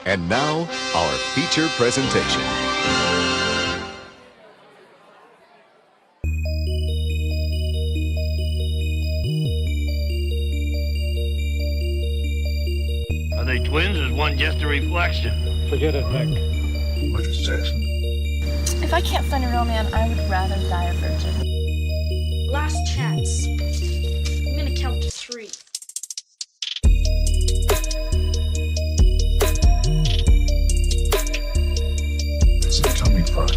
And now, our feature presentation. Are they twins or is one just a reflection? Forget it, Mick. What is this? If I can't find a real man, I would rather die a virgin. Last chance. I'm gonna count to 3. It's a tummy fry.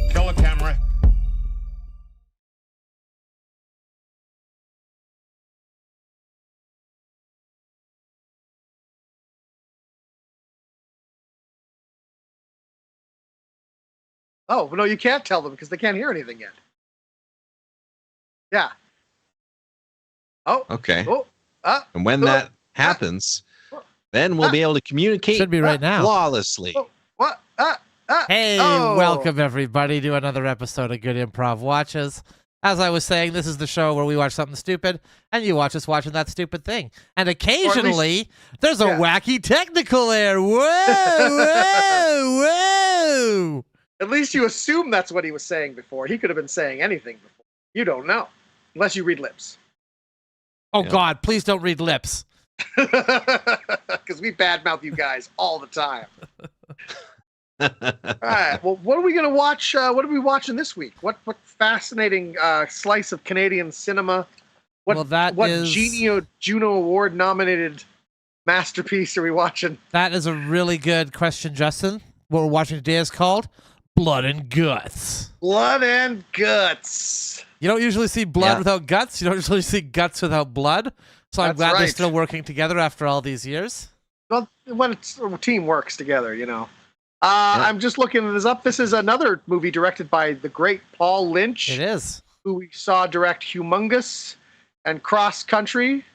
Kill a camera. Oh, no, you can't tell them because they can't hear anything yet. Yeah. Oh. Okay. Oh. And when that happens, then we'll be able to communicate Should be right now. flawlessly. What? Hey, welcome everybody to another episode of Good Improv Watches. As I was saying, this is the show where we watch something stupid, and you watch us watching that stupid thing. And occasionally, there's a wacky technical error. Whoa, whoa. At least you assume that's what he was saying before. He could have been saying anything before. You don't know. Unless you read lips. Oh, God, please don't read lips. Because we badmouth you guys all the time. All right. Well, what are we going to watch? What are we watching this week? What fascinating slice of Canadian cinema? What Juno Award nominated masterpiece are we watching? That is a really good question, Justin. What we're watching today is called Blood and Guts. Blood and Guts. You don't usually see blood without guts. You don't usually see guts without blood. So I'm glad they're still working together after all these years. Well, when a team works together, you know. I'm just looking this up. This is another movie directed by the great Paul Lynch. It is. Who we saw direct Humongous and Cross Country.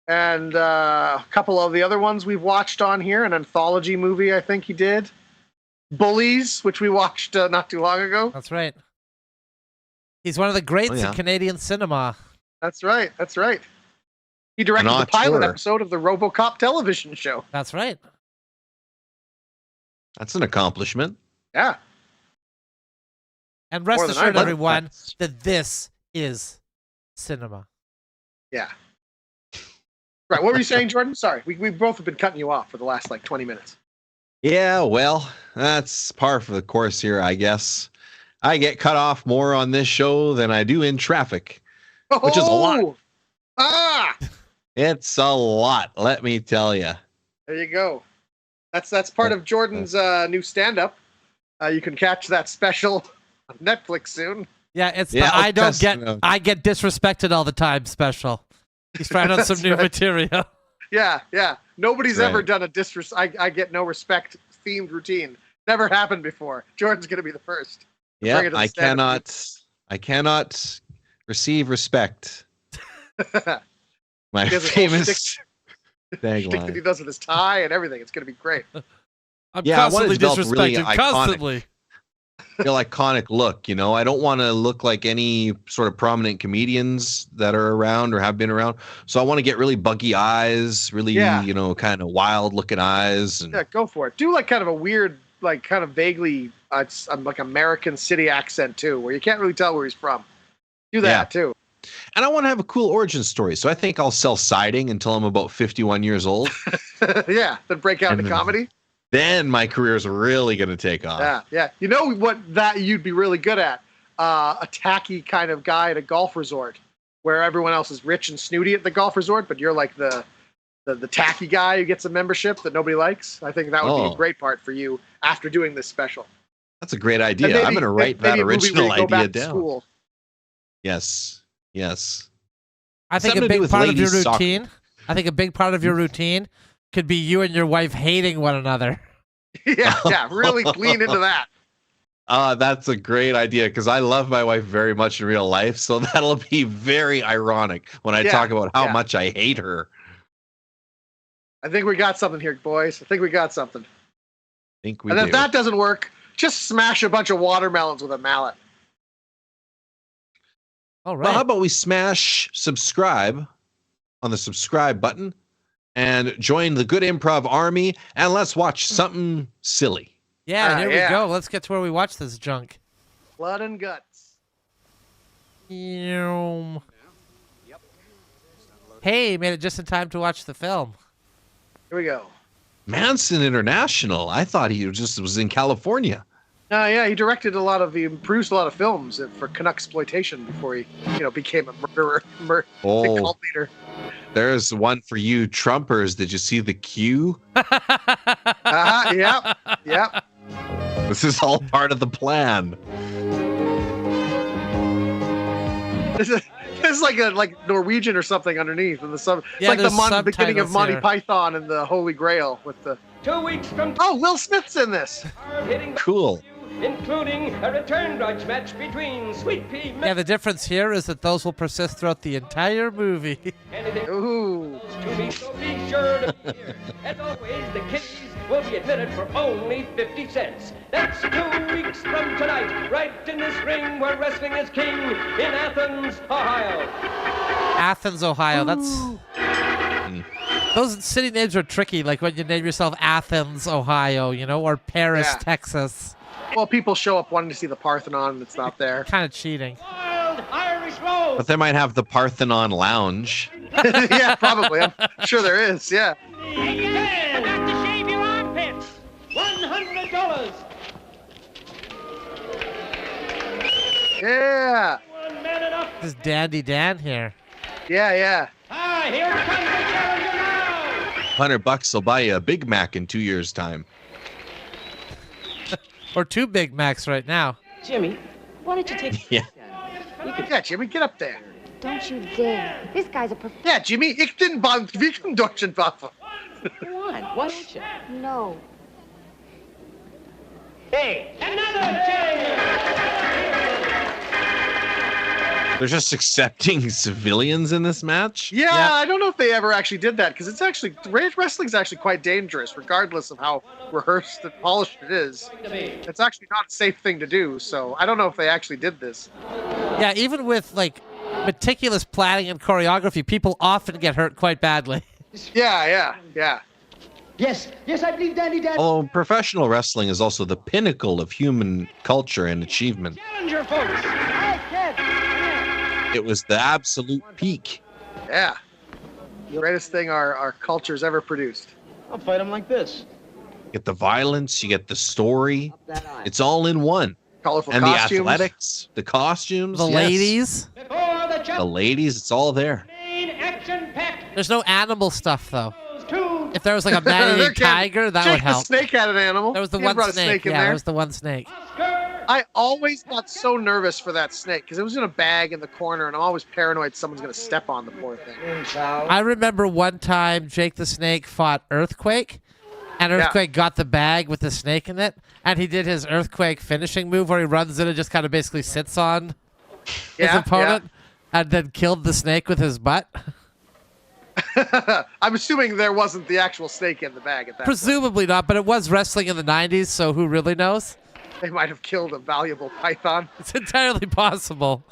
And a couple of the other ones we've watched on here. An anthology movie, I think he did. Bullies, which we watched not too long ago. That's right. He's one of the greats in Canadian cinema. That's right. That's right. He directed the pilot episode of the RoboCop television show. That's right. That's an accomplishment. Yeah. And rest assured, everyone, that this is cinema. Yeah. Right. What were you saying, Jordan? Sorry. We both have been cutting you off for the last, 20 minutes. Yeah, well, that's par for the course here, I guess. I get cut off more on this show than I do in traffic, which is a lot. It's a lot, let me tell you. There you go. That's part of Jordan's new stand-up. You can catch that special on Netflix soon. Yeah, it's the I get disrespected all the time special. He's trying on some new material. Yeah. Nobody's ever done a I get no respect themed routine. Never happened before. Jordan's going to be the first. Yeah, I cannot receive respect. My famous tagline that he does with his tie and everything. It's going to be great. I'm constantly disrespected. Constantly. Real iconic look, you know. I don't want to look like any sort of prominent comedians that are around or have been around. So I want to get really buggy eyes, really, kind of wild looking eyes. And yeah, go for it. Do kind of a weird, kind of vaguely, American city accent too, where you can't really tell where he's from. Do that too. And I want to have a cool origin story. So I think I'll sell siding until I'm about 51 years old. Yeah, then break out into comedy. Then my career is really going to take off. Yeah. You know what you'd be really good at? A tacky kind of guy at a golf resort where everyone else is rich and snooty at the golf resort, but you're like the tacky guy who gets a membership that nobody likes. I think that would be a great part for you after doing this special. That's a great idea. Maybe, I'm going to write that original idea down. School. Yes. I think a big part of your routine. I think a big part of your routine could be you and your wife hating one another. Yeah, really lean into that. That's a great idea because I love my wife very much in real life, so that'll be very ironic when I talk about how much I hate her. I think we got something here, boys. I think we got something. And if that doesn't work, just smash a bunch of watermelons with a mallet. All right. Well, how about we smash subscribe on the subscribe button and join the Good Improv Army, and let's watch something silly. Yeah, here we go. Let's get to where we watch this junk. Blood and guts. Hey, made it just in time to watch the film. Here we go. Manson International. I thought he just was in California. Yeah, he produced a lot of films for Canucksploitation before he, became a murderer, cult leader. There's one for you Trumpers. Did you see The Q? Yep. This is all part of the plan. This is like Norwegian or something underneath, and it's like the beginning of Monty Python and the Holy Grail with the. 2 weeks from. Oh, Will Smith's in this. Cool. Including a return grudge match between Sweet Pea. Yeah, the difference here is that those will persist throughout the entire movie. Ooh. To be so be sure to be here. As always, the kiddies will be admitted for only 50 cents. That's 2 weeks from tonight, right in this ring where wrestling is king in Athens, Ohio. Athens, Ohio. That's. Those city names are tricky, like when you name yourself Athens, Ohio, or Paris, Texas. Well, people show up wanting to see the Parthenon and it's not there. Kind of cheating. Wild Irish Rose. But they might have the Parthenon Lounge. Yeah, probably. I'm sure there is, yeah. I got to shave your armpits. $100. Yeah. One man enough. This Dandy Dan here. Yeah. Ah, here comes the challenger now. $100 will buy you a Big Mac in 2 years' time. Or 2 Big Macs right now. Jimmy, why don't you take... Yeah. Yeah, Jimmy, get up there. Don't you dare. This guy's a Yeah, Jimmy, ich bin Wieken Deutschen Waffe. Come on, why don't you? No. Hey, another challenger. They're just accepting civilians in this match? Yeah, I don't know if they ever actually did that, because wrestling's actually quite dangerous, regardless of how rehearsed and polished it is. It's actually not a safe thing to do, so I don't know if they actually did this. Yeah, even with, meticulous planning and choreography, people often get hurt quite badly. Yeah. Yes, I believe Dandy Dan. Although professional wrestling is also the pinnacle of human culture and achievement. Challenger, folks. It was the absolute peak. Yeah. Greatest thing our culture's ever produced. I'll fight him like this. You get the violence, you get the story. It's all in one. Colorful and costumes. The athletics, the costumes. The ladies. The ladies, it's all there. There's no animal stuff, though. If there was a man-eating tiger, that would help. The snake had an animal. There was the He one brought a snake. in Yeah, there. there was the one snake. I always got so nervous for that snake because it was in a bag in the corner, and I'm always paranoid someone's going to step on the poor thing. I remember one time Jake the Snake fought Earthquake, and Earthquake got the bag with the snake in it, and he did his Earthquake finishing move where he runs in and just kind of basically sits on his opponent and then killed the snake with his butt. I'm assuming there wasn't the actual snake in the bag at that Presumably not, but it was wrestling in the 90s, so who really knows? They might have killed a valuable python. It's entirely possible.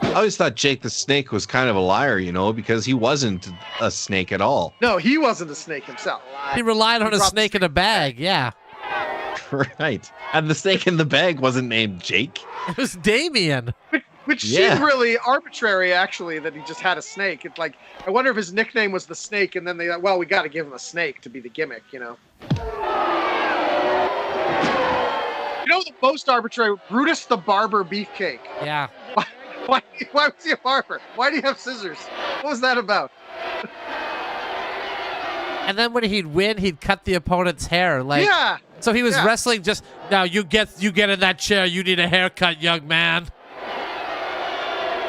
I always thought Jake the Snake was kind of a liar, because he wasn't a snake at all. No, he wasn't a snake himself. He relied on a snake in a bag, yeah. Right. And the snake in the bag wasn't named Jake. It was Damien. Which seemed really arbitrary, actually, that he just had a snake. It's like, I wonder if his nickname was the Snake, and then we got to give him a snake to be the gimmick, The most arbitrary? Brutus the Barber Beefcake. Yeah. Why was he a barber? Why do you have scissors? What was that about? And then when he'd win, he'd cut the opponent's hair. So he was wrestling just, now you get in that chair, you need a haircut, young man.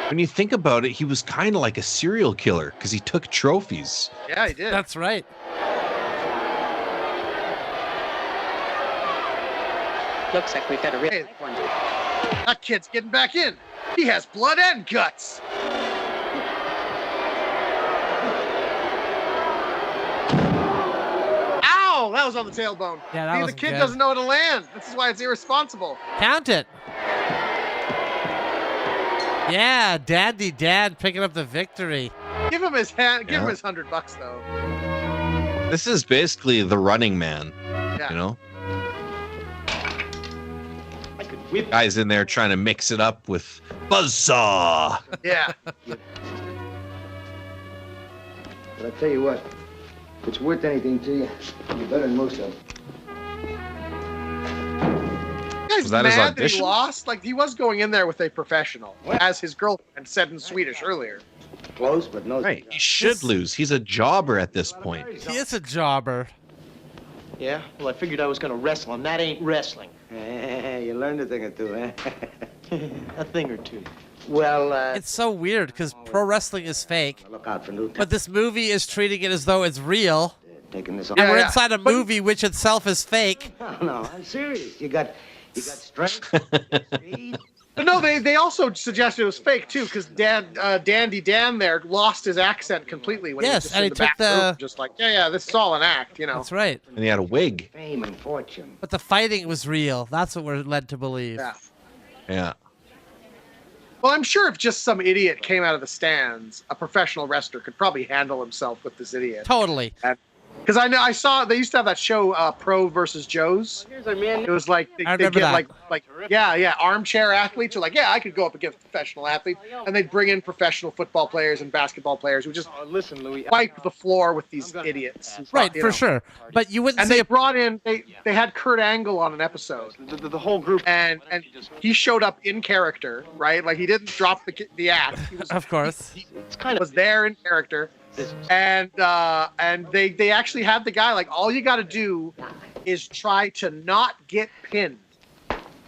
When you think about it, he was kind of like a serial killer because he took trophies. Yeah, he did. That's right. Looks like we've got a real one. That kid's getting back in. He has blood and guts. Ow! Oh, that was on the tailbone. Yeah, that See, the wasn't kid good. doesn't know how to land. This is why it's irresponsible. Count it. Yeah, Daddy Dad picking up the victory. Give him his hand. Give him his $100 though. This is basically the Running Man. Yeah. You know, guy's in there trying to mix it up with buzzsaw. Yeah. But I tell you what, if it's worth anything to you, you're better than most of them. Guy's Was that his mad that he audition? lost. Like he was going in there with a professional, as his girlfriend said in Swedish earlier. Close, but no. Right. He should lose. He's a jobber at this point. He is a jobber. Yeah? Well, I figured I was gonna wrestle him. That ain't wrestling. You learned a thing or two, eh? A thing or two. Well, It's so weird because pro wrestling is fake, look out for new but this movie is treating it as though it's real. taking this off. And we're inside a movie which itself is fake. No, I'm serious. You got strength, speed. But no, they also suggested it was fake too, because Dandy Dan there lost his accent completely when he was Yes, just and in he the took back room, the- just like yeah, this is all an act, you know. That's right. And he had a wig. Fame and fortune. But the fighting was real. That's what we're led to believe. Yeah. Yeah. Well, I'm sure if just some idiot came out of the stands, a professional wrestler could probably handle himself with this idiot. Totally. Because I saw they used to have that show Pro versus Joe's. It was like they I get remember that. like armchair athletes are like, yeah, I could go up against a professional athlete, and they'd bring in professional football players and basketball players who just Listen, Louis. wipe the floor with these idiots. Right, you for know. sure. But you wouldn't And say they brought in they had Kurt Angle on an episode, The whole group. and he showed up in character, right? Like he didn't drop the act. He was, of course. It's kind was there in character, and they actually had the guy like, all you got to do is try to not get pinned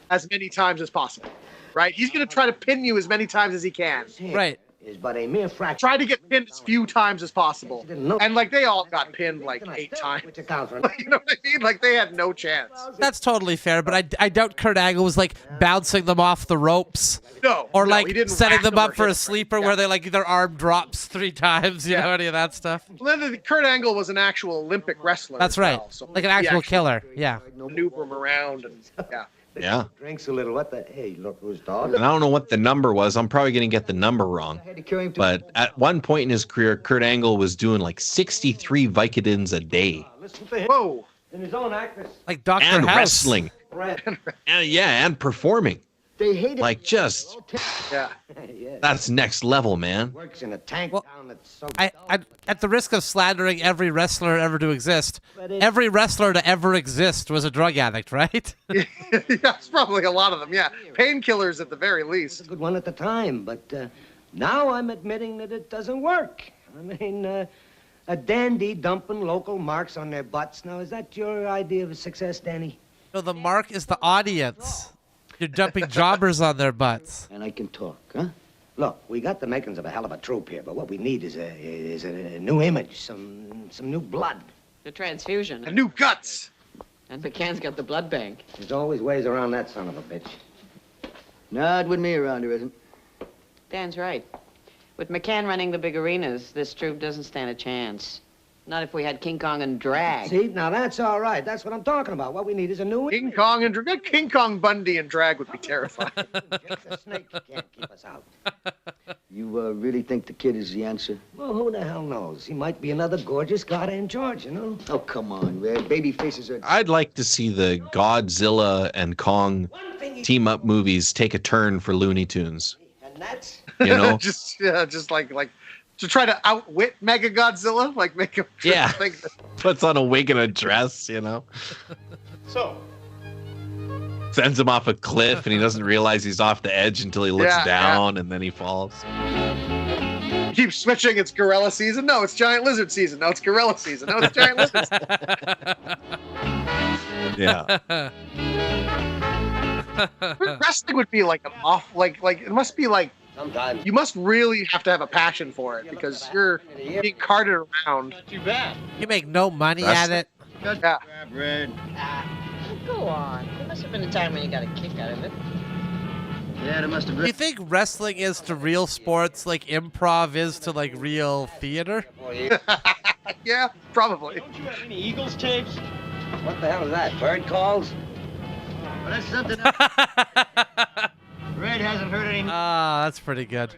as many times as possible, right? He's gonna try to pin you as many times as he can. Right. Is but a mere fraction. Try to get pinned as few times as possible. And like they all got pinned like 8 times. Which accounts for You know what I mean? Like they had no chance. That's totally fair, but I doubt Kurt Angle was like bouncing them off the ropes. No. Or no, like he didn't setting whack them or up for hit a them. sleeper Yeah. where they like their arm drops 3 times, you know, any of that stuff. Well, then Kurt Angle was an actual Olympic wrestler. That's as right. well, so Like an he actual actually killer. Yeah. maneuver him around and yeah. Yeah. Drinks a little. What the? Hey, look who's dog. And I don't know what the number was. I'm probably going to get the number wrong. But at one point in his career, Kurt Angle was doing like 63 Vicodins a day. Listen to him. Whoa. In his own actress. Like Dr. And House. wrestling. And performing. They hate it. Like just, Yeah. Yeah. that's next level, man. Works in a tank Well, down that's so. I, at the risk of slandering every wrestler ever to exist, every wrestler to ever exist was a drug addict, right? Yeah, it's probably a lot of them. Yeah, painkillers at the very It's a least. good one at the time, but now I'm admitting that it doesn't work. I mean, a dandy dumping local marks on their butts. Now, is that your idea of success, Danny? No, the mark is the audience. You're dumping jobbers on their butts. And I can talk, huh? Look, we got the makings of a hell of a troupe here, but what we need is a new image, some new blood. The transfusion. And new guts. And McCann's got the blood bank. There's always ways around that son of a bitch. Not with me around, there isn't. Dan's right. With McCann running the big arenas, this troupe doesn't stand a chance. Not if we had King Kong and drag. See, now that's all right. That's what I'm talking about. What we need is a new King Kong and drag. King Kong Bundy and drag would be terrifying. Just a snake can't keep us out. You really think the kid is the answer? Well, who the hell knows? He might be another gorgeous god in George, you know? Oh, come on, Red. Baby faces are... I'd like to see the Godzilla and Kong team-up movies take a turn for Looney Tunes. And that's... You know? just like to try to outwit Mega Godzilla, like make him Yeah. think that, Puts on a wig and a dress, you know? So, Sends him off a cliff and he doesn't realize he's off the edge until he looks Yeah, down and then he falls. keep switching. It's gorilla season. No, it's giant lizard season. No, it's gorilla season. No, it's giant lizard season. Yeah. Wrestling would be like an off, like it must be like Sometimes. you must really have to have a passion for it because you're being carted around. not too bad. You make no money That's- at it. Yeah. Red. Go on. There must have been a time when you got a kick out of it. Yeah, there must have Do you think wrestling is to real sports like improv is to like real theater? Yeah, probably. Don't you have any Eagles tapes? What the hell is that? Bird calls? Well, that's something Red hasn't heard any. Ah, that's pretty good.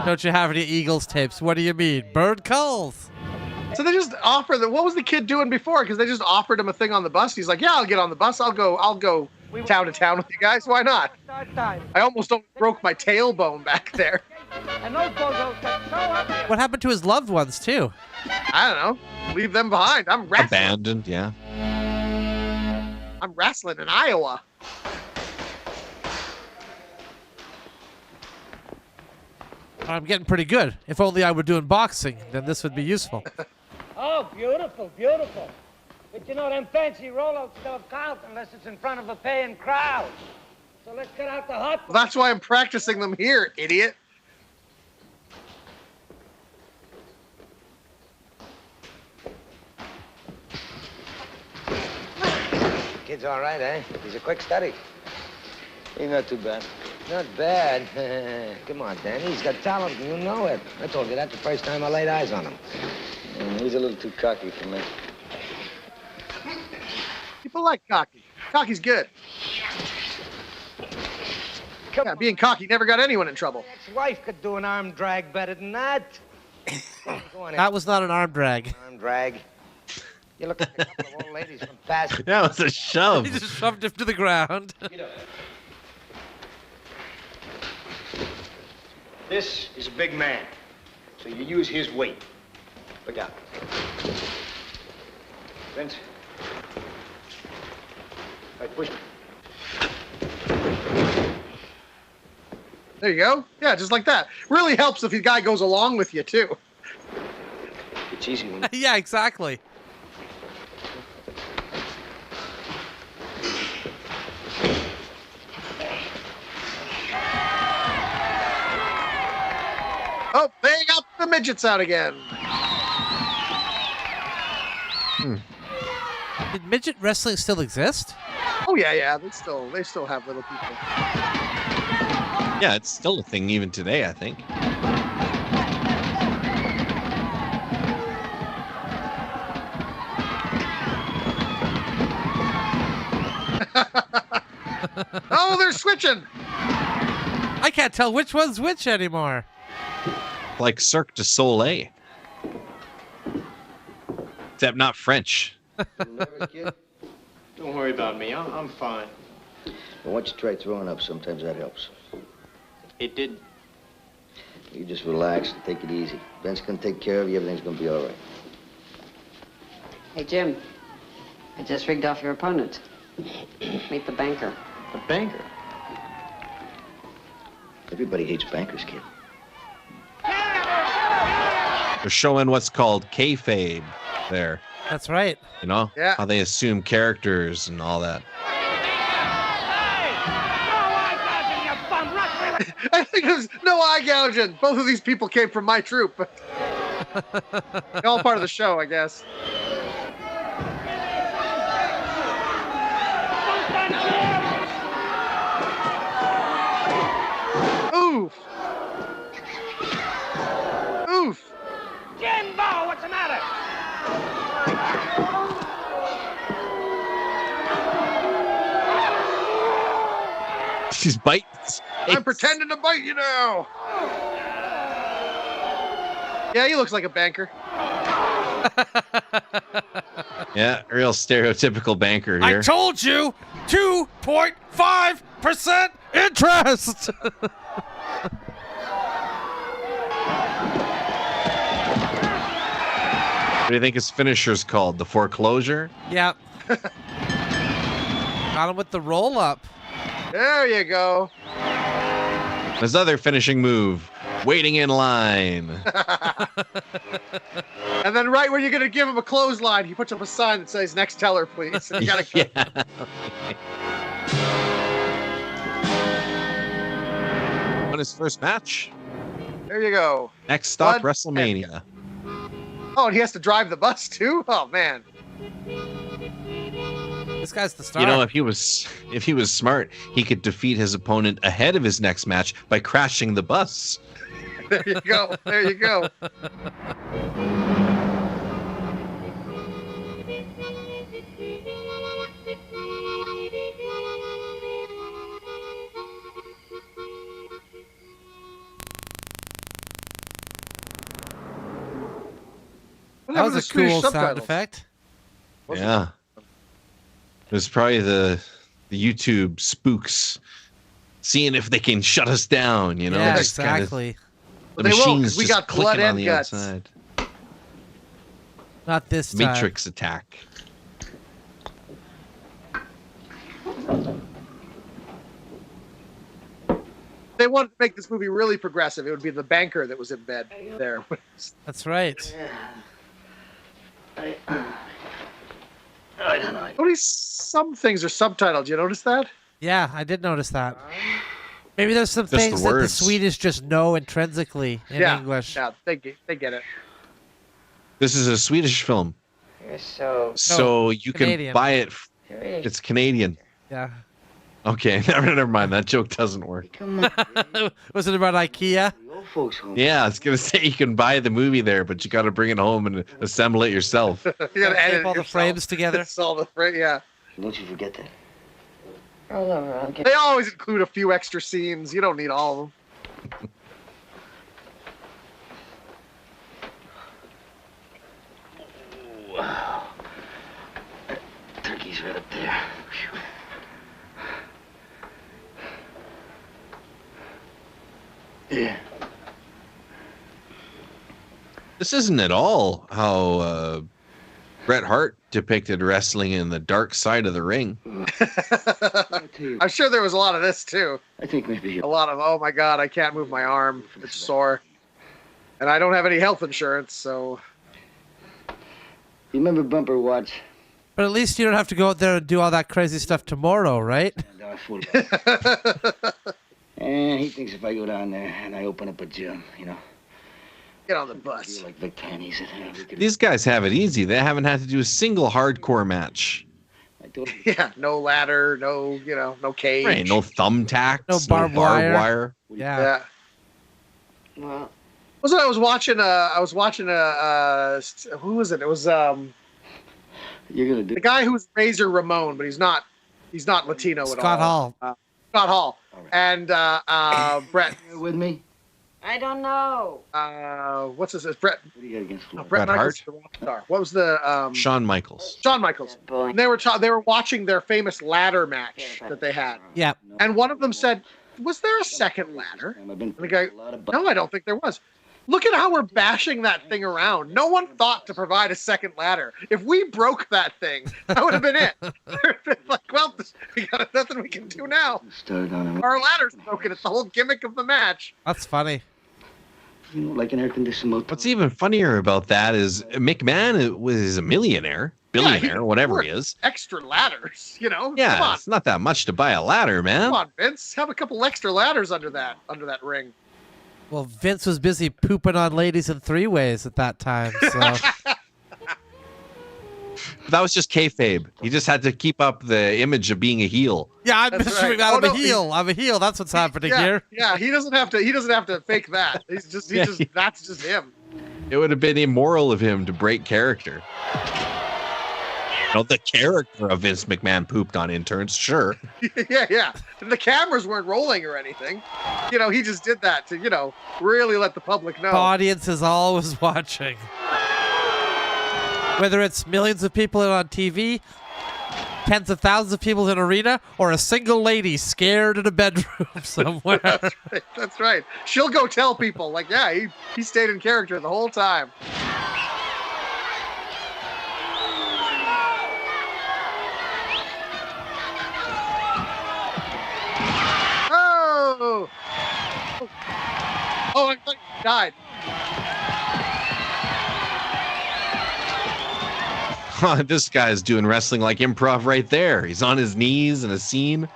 Don't you have any Eagles tapes? What do you mean? Bird calls. So they just offer the. What was the kid doing before? Because they just offered him a thing on the bus. He's like, "Yeah, I'll get on the bus. I'll go town to town with you guys. Why not?" I almost broke my tailbone back there. What happened to his loved ones too? I don't know. Leave them behind. I'm wrestling. Abandoned, yeah. I'm wrestling in Iowa. I'm getting pretty good. If only I were doing boxing, then this would be useful. Oh, beautiful, beautiful. But you know, them fancy rollouts don't count unless it's in front of a paying crowd. So let's get out the hot. Well, that's why I'm practicing them here, idiot. Kid's all right, eh? He's a quick study. He's not too bad. Not bad. Come on, Danny. He's got talent, and you know it. I told you that the first time I laid eyes on him. He's a little too cocky for me. People like cocky. Cocky's good. Yeah, being cocky never got anyone in trouble. Ex-wife could do an arm drag better than that. Go on, That was not an arm drag. arm drag. You look like a couple of old ladies from past. That was a shove. He just shoved him to the ground. This is a big man, so you use his weight. Look out. Vince. Right, push me. There you go. Yeah, just like that. Really helps if the guy goes along with you, too. It's easy when Yeah, exactly. Oh, they got the midgets out again. Did midget wrestling still exist? Oh yeah. They still have little people. Yeah, it's still a thing even today, I think. Oh, they're switching. I can't tell which one's which anymore. Like Cirque du Soleil. Except not French. nervous, kid? Don't worry about me. I'm fine. Well, once you try throwing up, sometimes that helps. It did. You just relax and take it easy. Ben's gonna take care of you. Everything's gonna be all right. Hey, Jim. I just rigged off your opponent. Meet the banker. The banker? Everybody hates bankers, kid. They're showing what's called kayfabe there. That's right. You know? Yeah. How they assume characters and all that. I think there's no eye gouging. Both of these people came from my troop. All part of the show, I guess. Oof. Oof. Jimbo, what's the matter? She's biting. I'm pretending to bite you now. Yeah, he looks like a banker. Yeah, real stereotypical banker here. I told you, 2.5% interest. What do you think his finisher's called? The foreclosure? Yep. Got him with the roll up. There you go. His other finishing move, waiting in line. And then right when you're going to give him a clothesline, he puts up a sign that says, "Next teller, please." And you gotta go. Yeah. Won his first match. There you go. Next stop, Blood WrestleMania. Oh, and he has to drive the bus too? Oh, man. This guy's the star. You know, if he was smart, he could defeat his opponent ahead of his next match by crashing the bus. There you go. There you go. That was a cool sound effect. Yeah. It was probably the YouTube spooks seeing if they can shut us down, you know? Yeah, just exactly. Kind of, Well, the they won't, machines 'cause we just got blood clicking on and the guts. outside. Not this time. Matrix attack. They wanted to make this movie really progressive. It would be the banker that was in bed there. That's right. I don't know. Only some things are subtitled. You notice that? Yeah, I did notice that. Maybe there's some Just the things that the words. Swedish just know intrinsically in English. Yeah, they get it. This is a Swedish film. You're so... So you Canadian. can buy it. It's Canadian. Yeah. Okay, never mind. That joke doesn't work. Come on. Was it about IKEA? Old folks home. Yeah, I was going to say you can buy the movie there, but you got to bring it home and assemble it yourself. You gotta Tape edit all the yourself. frames together. It's all the yeah. Don't you forget that. Roll over, I'll get... They always include a few extra scenes. You don't need all of them. Wow. Turkey's right up there. Phew. Yeah. This isn't at all how Bret Hart depicted wrestling in the dark side of the ring. I'm sure there was a lot of this too. I think maybe A lot of, oh my God, I can't move my arm. It's sore. And I don't have any health insurance, so. You remember Bumper Watch? But at least you don't have to go out there and do all that crazy stuff tomorrow, right? And he thinks if I go down there and I open up a gym, you know. Get on the bus. Feel like Vic Tanny's in there. We could- These guys have it easy. They haven't had to do a single hardcore match. I told him, Yeah, no ladder, no, no cage. Right, no thumbtacks, No barbed wire. Yeah. Yeah. well, Wasn't I was watching who was it? It was you're gonna do the guy who was Razor Ramon, but he's not Latino at all. Scott Hall. Scott Hall. All right. And Brett You with me? I don't know. what's this? It's Brett What do you got against Florida? Brett Bret Michaels, the rock star. What was the Shawn Michaels. Shawn Michaels. Boy. And they were watching their famous ladder match that they had. Yeah. And one of them said, "Was there a second ladder?" I've been And the guy, a lot of "No, I don't think there was." Look at how we're bashing that thing around. No one thought to provide a second ladder. If we broke that thing, that would have been it. Like, well, we got nothing we can do now. started on him. Our ladder's broken. It's the whole gimmick of the match. That's funny. You know, like an air-conditioned motel. What's even funnier about that is McMahon is a millionaire, billionaire, whatever he is. Extra ladders, Come Yeah, on. it's not that much to buy a ladder, man. Come on, Vince. Have a couple extra ladders under that ring. Well, Vince was busy pooping on ladies in three-ways at that time, so... That was just kayfabe. He just had to keep up the image of being a heel. Yeah, I'm That's picturing right. I'm Oh, a no, heel. I'm a heel. That's what's happening here. Yeah, he doesn't have to fake that. He's just that's just him. It would have been immoral of him to break character. The character of Vince McMahon pooped on interns, sure. yeah. And the cameras weren't rolling or anything. He just did that to, really let the public know. The audience is always watching. Whether it's millions of people on TV, tens of thousands of people in an arena, or a single lady scared in a bedroom somewhere. That's right. She'll go tell people, like, yeah, he stayed in character the whole time. Oh! Oh, I thought he died. This guy's doing wrestling like improv right there. He's on his knees in a scene.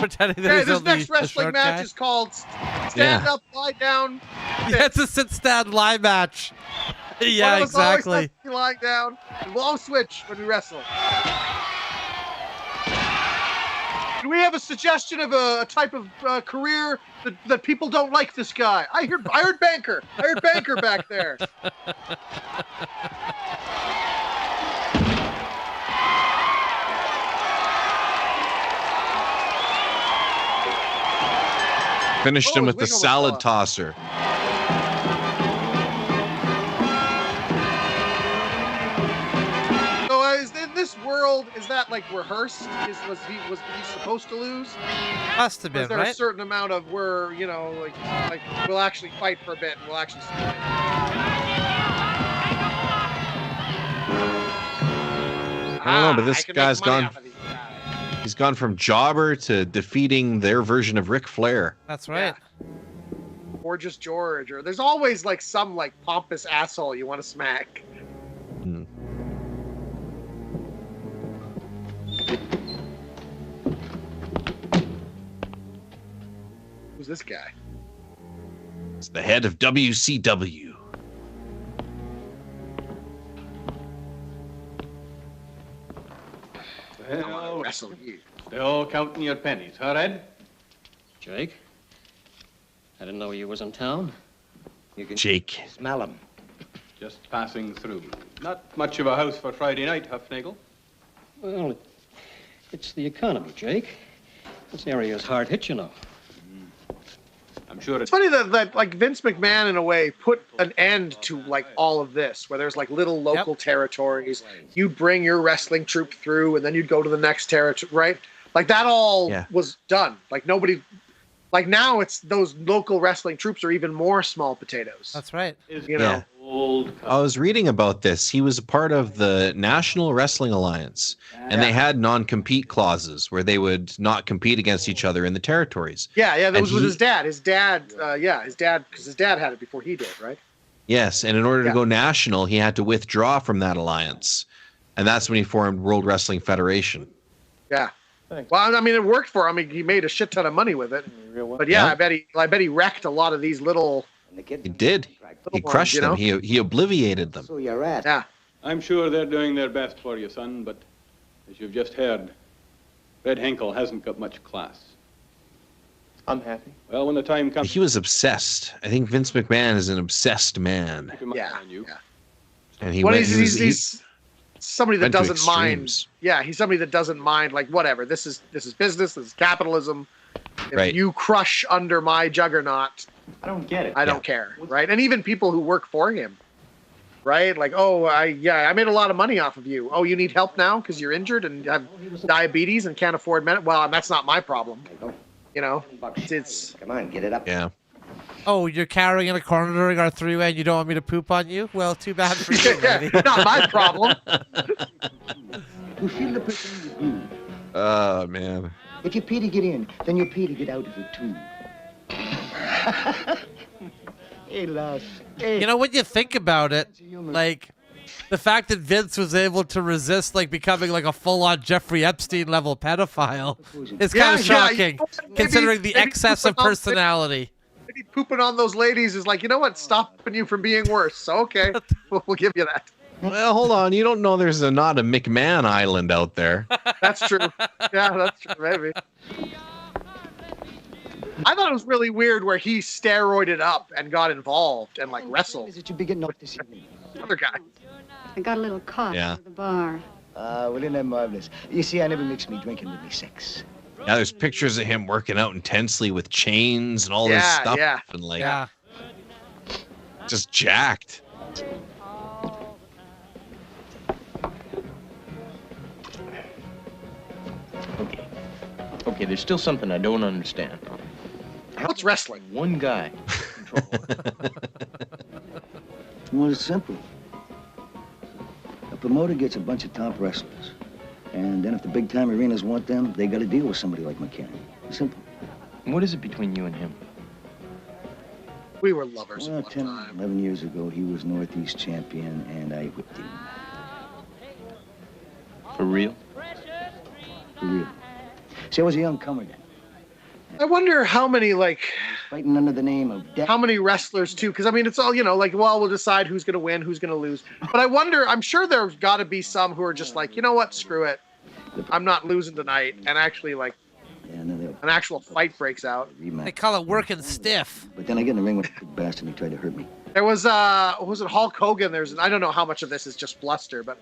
Pretending that Hey, he's this only next a wrestling short match guy. is called Stand Up, Lie Down. Yeah, it's a sit-stand lie match. Yeah, One of us always exactly. has to be lying down, and we'll all switch when we wrestle. Do we have a suggestion of a type of career that people don't like this guy? I heard banker. I heard banker back there. Finished him with the salad tosser. So in this world, is that like rehearsed? Was he supposed to lose? Must have been, is there right? a certain amount of where like we'll actually fight for a bit and we'll actually see it? I don't know, but this guy's gone. He's gone from jobber to defeating their version of Ric Flair. That's right. Yeah. Or just George, or there's always like some like pompous asshole you want to smack. Hmm. Who's this guy? It's the head of WCW. Well, wrestle you. Still counting your pennies, huh, Red? Jake? I didn't know you was in town. You can Jake. smell them. Just passing through. Not much of a house for Friday night, Huffnagel. Well, it's the economy, Jake. This area's hard hit, you know. I'm sure It's funny that like Vince McMahon in a way put an end to like all of this, where there's like little local territories. You'd bring your wrestling troupe through, and then you'd go to the next territory, right? Like that all was done. Like nobody, like now it's those local wrestling troops are even more small potatoes. That's right. You know. I was reading about this. He was a part of the National Wrestling Alliance, and they had non-compete clauses where they would not compete against each other in the territories. Yeah, that was with his dad. His dad, because his dad had it before he did, right? Yes, and in order to go national, he had to withdraw from that alliance, and that's when he formed World Wrestling Federation. Yeah. Well, I mean, it worked for him. He made a shit ton of money with it. But I bet he wrecked a lot of these little. He did. He crushed them. He obliterated them. So you're at. Yeah. I'm sure they're doing their best for you, son, but as you've just heard, Red Henkel hasn't got much class. I'm happy. Well, when the time comes... He was obsessed. I think Vince McMahon is an obsessed man. Yeah. And he's somebody that went to doesn't mind. extremes. Yeah, he's somebody that doesn't mind. Like whatever. This is business. This is capitalism. If you crush under my juggernaut, I don't get it. I don't care, right? And even people who work for him, right? Like, I made a lot of money off of you. Oh, you need help now because you're injured and have diabetes and can't afford medicine. Well, that's not my problem. You know, it's Come on, get it up. Yeah. Oh, you're carrying a corner during our three-way and you don't want me to poop on you? Well, too bad for you, lady. not my problem. You feel the person with you. Oh, man. If you pay to get in, then you pay to get out of it, too. Hey, lass. Hey. You know, when you think about it, like, the fact that Vince was able to resist, like, becoming, like, a full-on Jeffrey Epstein-level pedophile is kind of shocking, considering the excess of personality. Maybe pooping on those ladies is like, you know what, stopping you from being worse. So, okay, we'll give you that. Well, hold on. You don't know there's not a McMahon Island out there. That's true. Yeah, that's true. Maybe. I thought it was really weird where he steroided up and got involved and like wrestled. Is it you begin not this evening? Other guy. I got a little caught at the bar. Well, isn't that marvelous? You see, I never mix me drinking with me sex. Yeah, there's pictures of him working out intensely with chains and all this stuff. Yeah. And like, just jacked. Okay, there's still something I don't understand. What's wrestling? One guy. Well, it's simple. A promoter gets a bunch of top wrestlers. And then if the big-time arenas want them, they got to deal with somebody like McKenna. Simple. What is it between you and him? We were lovers Well, at one 10, time. 11 years ago, he was Northeast champion, and I whipped him. For real? For real. See, I was a young comer then. I wonder how many fighting under the name of death. How many wrestlers too? Because I mean, it's all we'll decide who's going to win, who's going to lose. But I wonder. I'm sure there's got to be some who are just like, you know what, screw it, I'm not losing tonight, and actually an actual fight breaks out. They call it working stiff. But then I get in the ring with a big bastard, and he tried to hurt me. There was it Hulk Hogan? I don't know how much of this is just bluster, but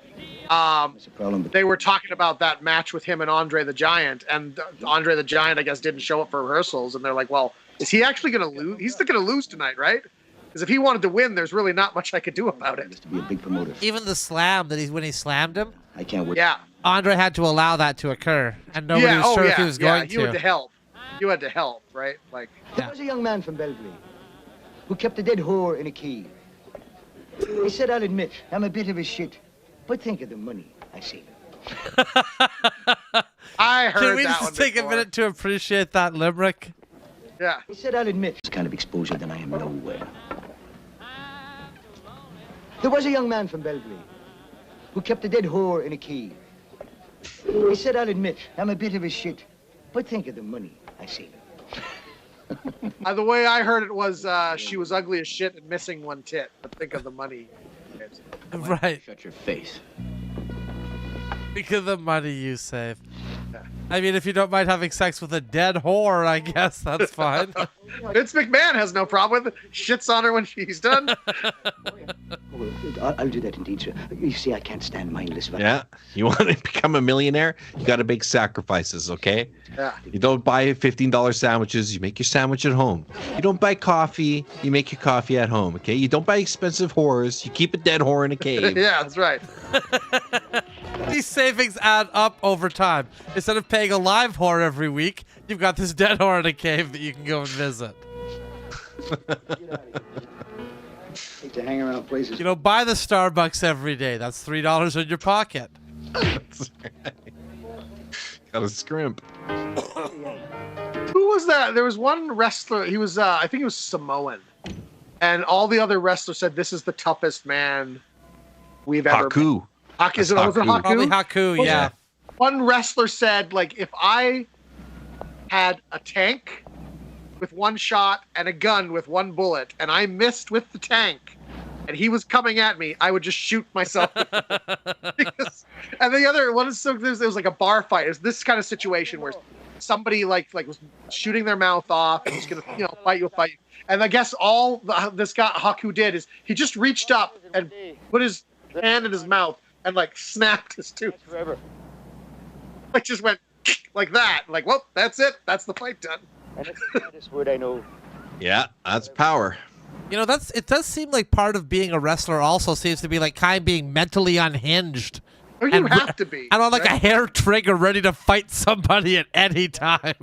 they were talking about that match with him and Andre the Giant, and Andre the Giant, I guess, didn't show up for rehearsals, and they're like, well, Is he actually going to lose? He's still going to lose tonight, right? Because if he wanted to win, there's really not much I could do about it. To be a big promoter. Even the slam that when he slammed him. I can't wait. Yeah. Andre had to allow that to occur, and nobody was sure if he was going to. You had to help. You had to help, right? Like. There was a young man from Belleville who kept a dead whore in a key. He said, "I'll admit, I'm a bit of a shit, but think of the money I saved." I heard Can we that just take a minute to appreciate that limerick? Yeah. He said, "I'll admit, this kind of exposure, then I am nowhere." There was a young man from Belleville who kept a dead whore in a key. He said, "I'll admit, I'm a bit of a shit, but think of the money I saved." The way I heard it was she was ugly as shit and missing one tit. But think of the money. Right. Shut your face. Think of the money you saved. I mean, if you don't mind having sex with a dead whore, I guess that's fine. Vince McMahon has no problem with it. Shits on her when she's done. I'll do that indeed, sir. You see, I can't stand mindless. Yeah. You want to become a millionaire? You got to make sacrifices, okay? Yeah. You don't buy $15 sandwiches. You make your sandwich at home. You don't buy coffee. You make your coffee at home, okay? You don't buy expensive whores. You keep a dead whore in a cave. Yeah, that's right. These savings add up over time. Instead of paying a live whore every week, you've got this dead whore in a cave that you can go and visit. Hate to hang around places. You know, buy the Starbucks every day. That's $3 in your pocket. That's right. Gotta scrimp. Who was that? There was one wrestler. He was, I think he was Samoan. And all the other wrestlers said, "This is the toughest man we've ever Haku. met." Haku, was it Haku? Probably Haku, yeah. One wrestler said, like, if I had a tank with one shot and a gun with one bullet, and I missed with the tank, and he was coming at me, I would just shoot myself. And the other one is there was like a bar fight. It was this kind of situation where somebody like was shooting their mouth off and was gonna fight you. And I guess all this guy Haku did is he just reached up and put his hand in his mouth and like snapped his tooth. Like just went like that. Like, well, that's it. That's the fight done. And it's the hardest word I know. Yeah, that's power. You know, it does seem like part of being a wrestler also seems to be like kind of being mentally unhinged. Or you have to be. And on like a hair trigger ready to fight somebody at any time.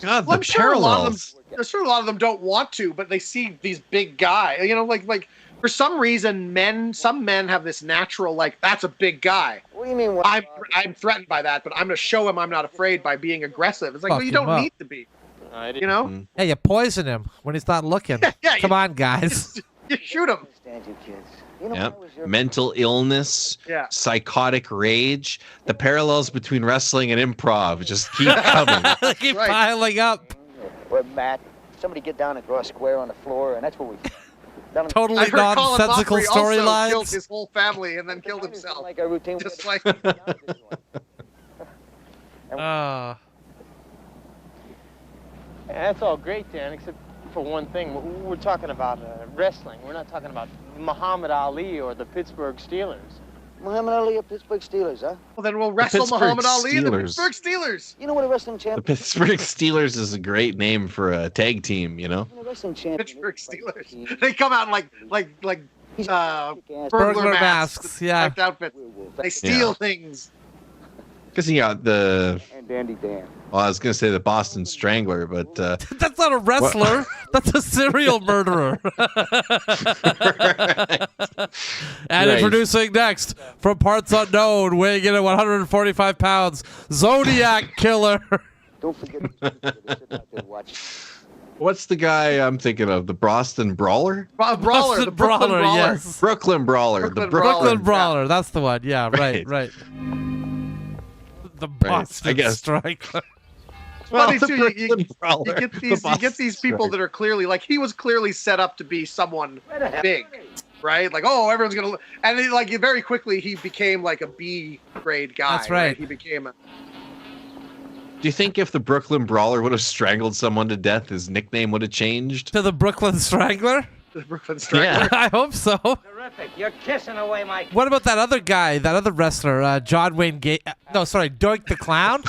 God, well, I'm sure a lot of them don't want to, but they see these big guys. You know, like for some reason, some men have this natural, like, that's a big guy. What do you mean? I'm threatened by that, but I'm going to show him I'm not afraid by being aggressive. It's like, well, you don't need to be. You know? Yeah, you poison him when he's not looking. Come on, guys. You shoot him. Yep. Mental illness, Yeah. psychotic rage. The parallels between wrestling and improv just keep coming. Keep piling up. We're mad. Somebody get down and draw a square on the floor, and that's what we. Totally I heard Colin nonsensical Mochrie also storylines. killed his whole family and then killed himself. Like a routine. Just like. That's all great, Dan, except for one thing. We're talking about wrestling. We're not talking about Muhammad Ali or the Pittsburgh Steelers. Muhammad Ali or Pittsburgh Steelers, huh? Well, then we'll wrestle Muhammad Ali and the Pittsburgh Steelers. You know what a wrestling champion? The Pittsburgh Steelers is a great name for a tag team, you know? Wrestling champion. Pittsburgh Steelers. They come out in like burglar masks, yeah. typed outfits. They steal things. Because you got the... And Dandy Dan. Well, I was going to say the Boston Strangler, but... That's not a wrestler. That's a serial murderer. And introducing next, from parts unknown, weighing in at 145 pounds, Zodiac Killer. Don't forget to watch. What's the guy I'm thinking of? The Boston Brawler? Brawler, the Brooklyn Brawler. Yes. Brooklyn Brawler. Brooklyn Brawler. That's the one. Yeah, right. The Boston Strangler. Funny too, you get these people that are clearly, like, he was clearly set up to be someone big, right? Like, oh, everyone's gonna, and then, like, very quickly he became like a B grade guy. That's right. He became a. Do you think if the Brooklyn Brawler would have strangled someone to death, his nickname would have changed? To the Brooklyn Strangler? The Brooklyn Strangler. Yeah. I hope so. Terrific. You're kissing away my... What about that other guy, that other wrestler, John Wayne no, sorry, Doink the Clown?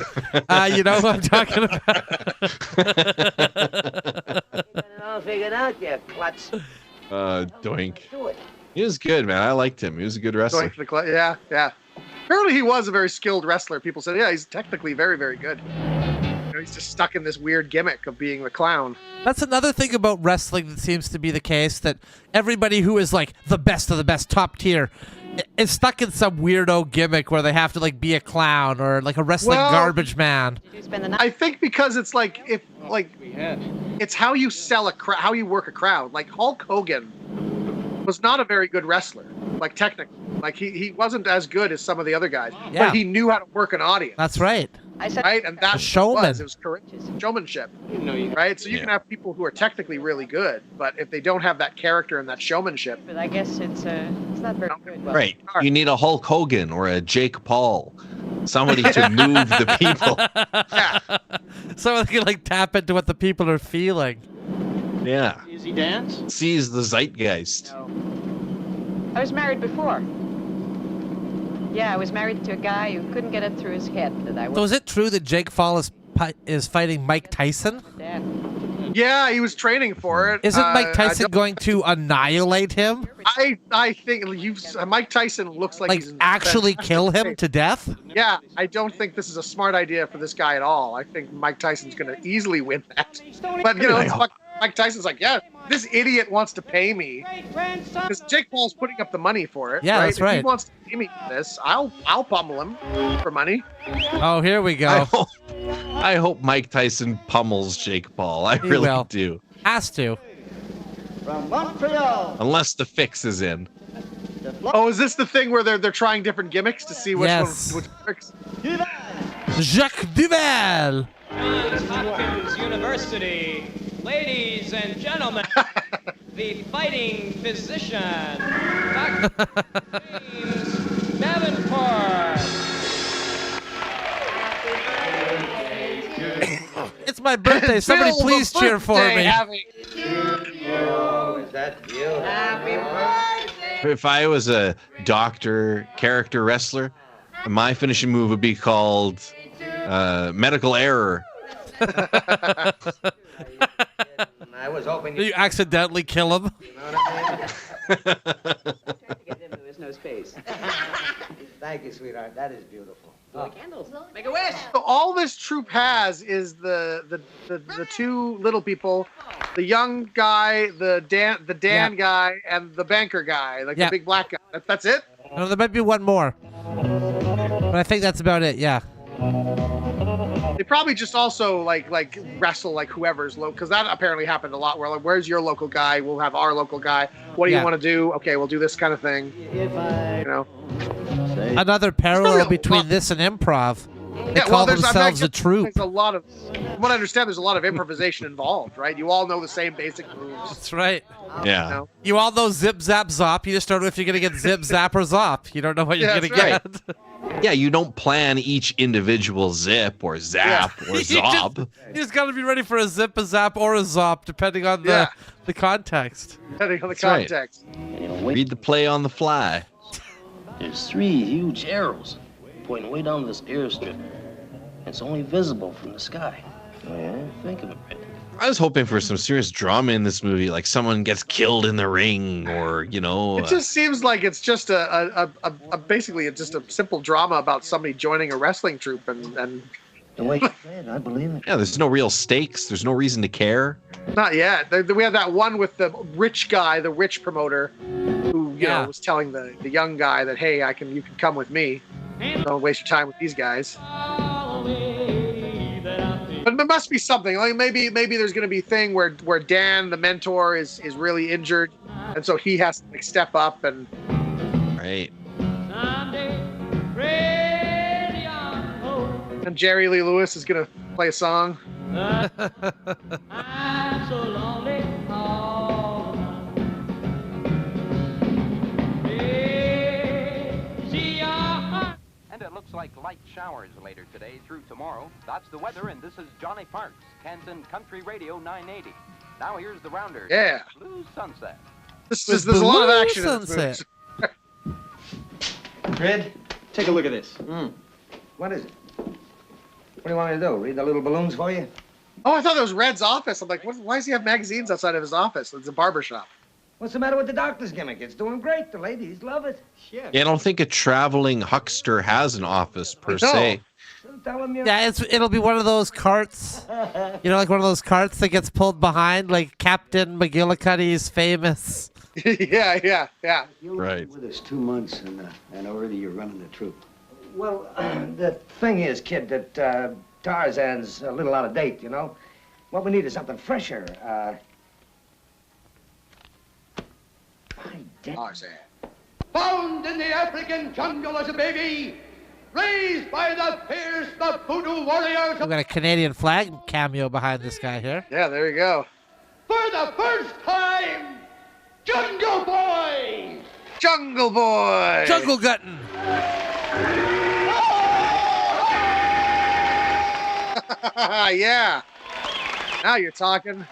You know who I'm talking about? It all figured out, you klutz. Doink. He was good, man. I liked him. He was a good wrestler. Doink the yeah. Apparently he was a very skilled wrestler. People said, yeah, he's technically very, very good. You know, he's just stuck in this weird gimmick of being the clown. That's another thing about wrestling that seems to be the case, that everybody who is like the best of the best, top tier, is stuck in some weirdo gimmick where they have to like be a clown or like a wrestling garbage man. I think because it's like it's how you sell how you work a crowd. Like Hulk Hogan was not a very good wrestler, like technically. Like he wasn't as good as some of the other guys, but he knew how to work an audience. That's right. Right, and that's showman. It was courageous showmanship, right? So you can have people who are technically really good, but if they don't have that character and that showmanship, But I guess it's not very good. Right. You need a Hulk Hogan or a Jake Paul. Somebody to move the people. Someone that can like tap into what the people are feeling. Yeah. Does he dance? Sees the zeitgeist. I was married before. Yeah, I was married to a guy who couldn't get it through his head that I was. So is it true that Jake Paul is fighting Mike Tyson? Yeah, he was training for it. Isn't Mike Tyson going to annihilate him? I think Mike Tyson looks like he's actually kill him to death? Yeah, I don't think this is a smart idea for this guy at all. I think Mike Tyson's going to easily win that. But you know, Mike Tyson's like, yeah, this idiot wants to pay me because Jake Paul's putting up the money for it. Yeah, right? that's right. If he wants to pay me for this, I'll pummel him for money. Oh, here we go. I hope Mike Tyson pummels Jake Paul. I really do. Has to. From Montreal. Unless the fix is in. Oh, is this the thing where they're trying different gimmicks to see which one which works? Jacques Duval. Johns Hopkins University, ladies and gentlemen, the fighting physician, Dr. James Davenport. It's my birthday. Somebody please cheer for me. Oh, is that you? Happy birthday! If I was a doctor, character wrestler, my finishing move would be called medical error. I was hoping you accidentally kill him. You know what I mean? Get into his no space. Thank you, sweetheart. That is beautiful. Candles. Make a wish. So all this troupe has is the two little people, the young guy, the Dan guy, and the banker guy, like the big black guy. That's it? No, there might be one more, but I think that's about it. Yeah. They probably just also like wrestle like whoever's local, because that apparently happened a lot. Where like, where's your local guy? We'll have our local guy. What do you want to do? Okay, we'll do this kind of thing. You know. Another parallel between this and improv. They call themselves a troupe. There's a lot of, from what I understand, there's a lot of improvisation involved, right? You all know the same basic moves. That's right. Yeah. You know? You all know zip, zap, zop. You just don't know if you're going to get zip, zap, or zop. You don't know what you're going to get. Yeah, you don't plan each individual zip or zap or zop. You just got to be ready for a zip, a zap, or a zop, depending on the context. Depending on the context. Read the play on the fly. There's 3 huge arrows pointing way down this airstrip. It's only visible from the sky. Oh, yeah? Think of it, Red. I was hoping for some serious drama in this movie, like someone gets killed in the ring, or you know. It just seems like it's just basically it's just a simple drama about somebody joining a wrestling troupe and. The way you say it, I believe it. Yeah, there's no real stakes. There's no reason to care. Not yet. We have that one with the rich guy, the rich promoter, who you know was telling the young guy that, hey, you can come with me. Don't waste your time with these guys. But there must be something. Like maybe there's going to be a thing where Dan, the mentor, is really injured, and so he has to like step up and. Right. And Jerry Lee Lewis is going to play a song. I'm so lonely all And it looks like light showers later today through tomorrow. That's the weather, and this is Johnny Parks, Canton Country Radio 980. Now here's the Rounders. Yeah. Blue Sunset. There's a lot of action in this movie. Red, take a look at this. What is it? What do you want me to do? Read the little balloons for you? Oh, I thought it was Red's office. I'm like, why does he have magazines outside of his office? It's a barber shop. What's the matter with the doctor's gimmick? It's doing great. The ladies love it. Shit. Yeah, I don't think a traveling huckster has an office per se. Yeah, it'll be one of those carts. You know, like one of those carts that gets pulled behind, like Captain McGillicuddy's famous. Yeah. Right. With us 2 months, and already you're running the troop. Well, the thing is, kid, that Tarzan's a little out of date, you know? What we need is something fresher. Tarzan. Found in the African jungle as a baby, raised by the fierce, the voodoo warriors. We've got a Canadian flag cameo behind this guy here. Yeah, there you go. For the first time, Jungle Boy! Jungle Boy! Jungle Guttin! Yeah. Now you're talking.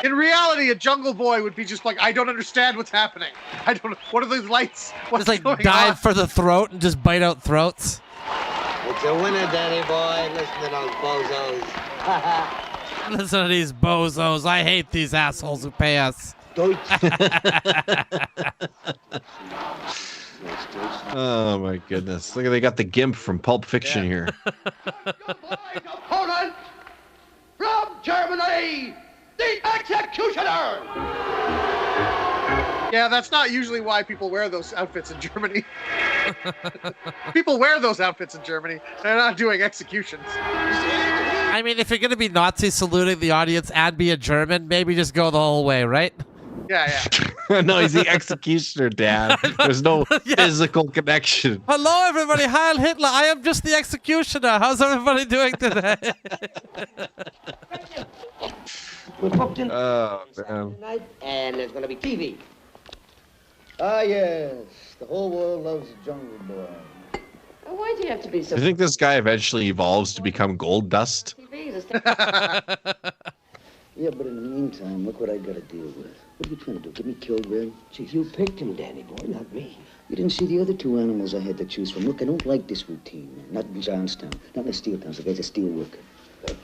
In reality, a Jungle Boy would be just like, I don't understand what's happening. What are those lights? What's just like going dive on? for the throat and just bite out throats. It's a winner, Danny boy. Listen to those bozos. Listen to these bozos. I hate these assholes who pay us. Oh my goodness! Look, they got the gimp from Pulp Fiction here. Opponent from Germany, the Executioner! Yeah, that's not usually why people wear those outfits in Germany. People wear those outfits in Germany. They're not doing executions. I mean, if you're going to be Nazi saluting the audience and be a German, maybe just go the whole way, right? Yeah. No, he's the executioner, Dad. There's no physical connection. Hello, everybody. Heil Hitler. I am just the executioner. How's everybody doing today? We're booked in man. tonight, and there's going to be TV. Ah, yes. The whole world loves the Jungle Boy. Why do you have to be so... Do you think this guy eventually evolves to become gold dust? Yeah, but in the meantime, look what I got to deal with. What are you trying to do? Get me killed, Red? Gee, you picked him, Danny boy, not me. You didn't see the other two animals I had to choose from. Look, I don't like this routine, man. Not in Johnstown. Not in the steel towns. The guy's a steel worker.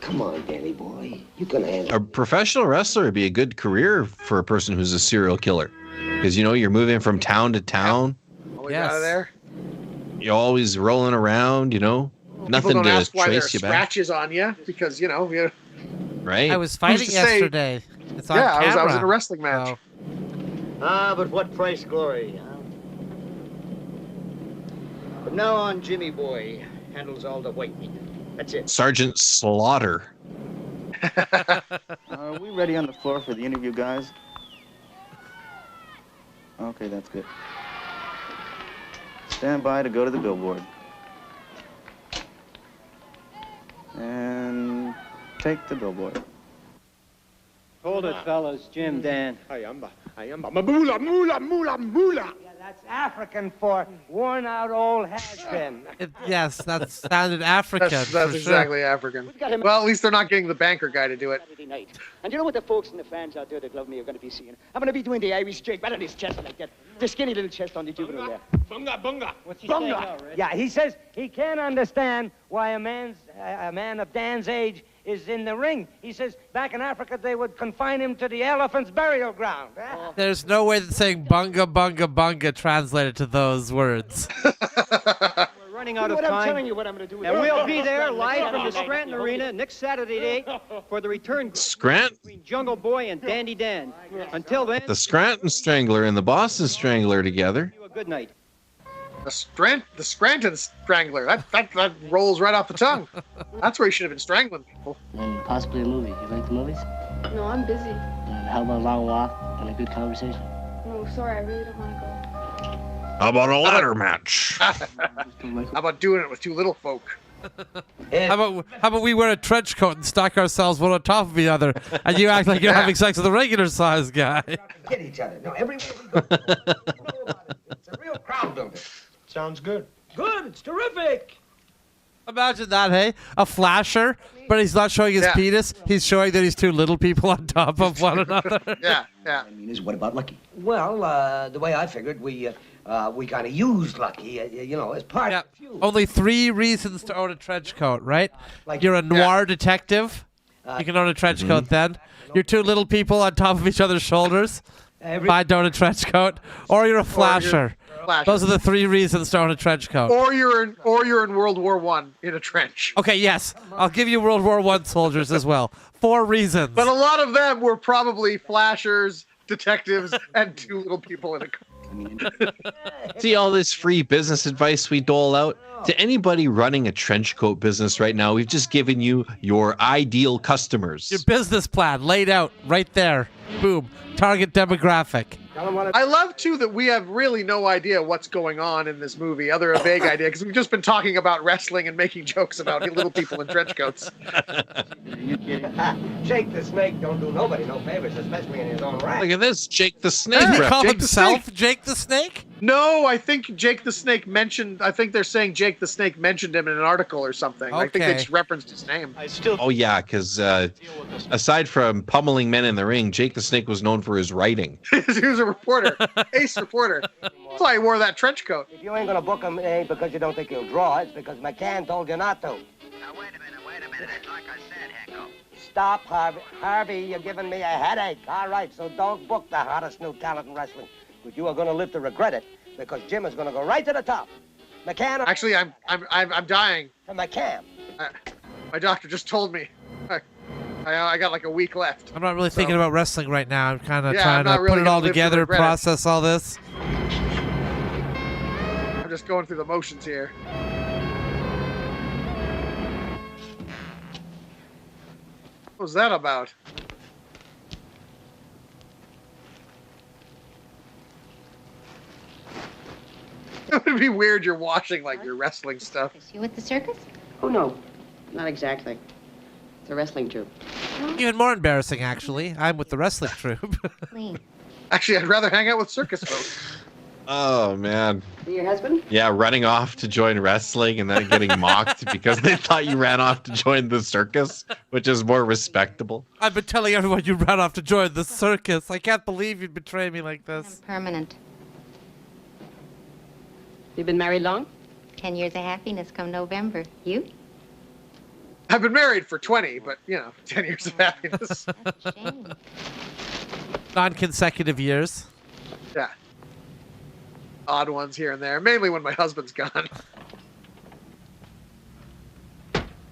Come on, Danny boy. You can handle A professional wrestler would be a good career for a person who's a serial killer. Because, you know, you're moving from town to town. Always out of there. You're always rolling around, you know. Nothing People don't to ask why there are trace you back. scratches on you because, you know. Right? I was fighting yesterday. It's on camera. I was in a wrestling match. Ah, but what price glory, huh? From now on, Jimmy Boy handles all the weight. That's it. Sergeant Slaughter. Are we ready on the floor for the interview, guys? Okay, that's good. Stand by to go to the billboard. And take the billboard. Hold it, fellas. Jim, Dan. Ayamba. Mabula, mula, mula, mula. Yeah, that's African for worn-out old has-been. Yes, that sounded African. That's exactly African. Well, at least they're not getting the banker guy to do it. Night. And you know what the folks and the fans out there that love me are going to be seeing? I'm going to be doing the Irish jig right on his chest like that. The skinny little chest on the juvenile there. Bunga, bunga. What's he saying now, Red? Yeah, he says he can't understand why a man of Dan's age is in the ring. He says back in Africa they would confine him to the elephant's burial ground. There's no way that saying bunga, bunga, bunga translated to those words. We're running out of time. I'm telling you what I'm going to do. And we'll be there live from the Scranton Arena next Saturday night for the return Scranton? between Jungle Boy and Dandy Dan. Until then, The Scranton Strangler and the Boston Strangler together. a good night. The Scranton Strangler. That rolls right off the tongue. That's where you should have been strangling people. And possibly a movie. You like the movies? No, I'm busy. And how about a long walk and a good conversation? No, sorry, I really don't want to go. How about a ladder match? How about doing it with two little folk? How about we wear a trench coat and stack ourselves one on top of the other, and you act like you're having sex with a regular sized guy? Get each other. No, everywhere we go. It's a real crowd builder. Sounds good. Good. It's terrific. Imagine that, hey? A flasher, but he's not showing his penis. He's showing that he's two little people on top of one another. Yeah. I mean, what about Lucky? Well, the way I figured, we kind of used Lucky, as part of the feud. Only 3 reasons to own a trench coat, right? You're a noir detective. You can own a trench coat then. You're two little people on top of each other's shoulders. Fine to own a trench coat. Or you're a flasher. Those are the 3 reasons to own a trench coat. Or you're in World War I in a trench. Okay, yes. I'll give you World War I soldiers as well. 4 reasons. But a lot of them were probably flashers, detectives, and two little people in a coat. See all this free business advice we dole out? To anybody running a trench coat business right now, we've just given you your ideal customers. Your business plan laid out right there. Boom. Target demographic. I love, too, that we have really no idea what's going on in this movie, other a vague idea, because we've just been talking about wrestling and making jokes about little people in trench coats. Jake the Snake don't do nobody no favors, especially in his own right. Look at this, Jake the Snake. Did he call Jake himself Jake the Snake? No, I think Jake the Snake mentioned, I think they're saying Jake the Snake mentioned him in an article or something. I think they just referenced his name. Oh, yeah, because aside from pummeling men in the ring, Jake the Snake was known for his writing. He was a reporter, ace reporter. That's why he wore that trench coat. If you ain't gonna book him, it ain't because you don't think he'll draw, it's because McCann told you not to. Now, wait a minute. Like I said, Hanko. Stop, Harvey. Harvey, you're giving me a headache. All right, so don't book the hottest new talent in wrestling. But you are gonna live to regret it, because Jim is gonna go right to the top. McCann. Actually, I'm dying. To McCann. My doctor just told me. I got like a week left. I'm not really thinking about wrestling right now. I'm kind of Yeah, trying I'm not to really put it gonna all live to together, regret it. process all this. I'm just going through the motions here. What was that about? It would be weird you're washing like your wrestling stuff. You with the circus? Oh, no. Not exactly. It's a wrestling troupe. Even more embarrassing, actually. I'm with the wrestling troupe. Actually, I'd rather hang out with circus folks. Oh, man. Your husband? Yeah, running off to join wrestling and then getting mocked because they thought you ran off to join the circus, which is more respectable. I've been telling everyone you ran off to join the circus. I can't believe you'd betray me like this. Permanent. You been married long? 10 years of happiness come November. You? I've been married for 20, but, 10 years of happiness. That's a shame. Non-consecutive years. Yeah. Odd ones here and there, mainly when my husband's gone.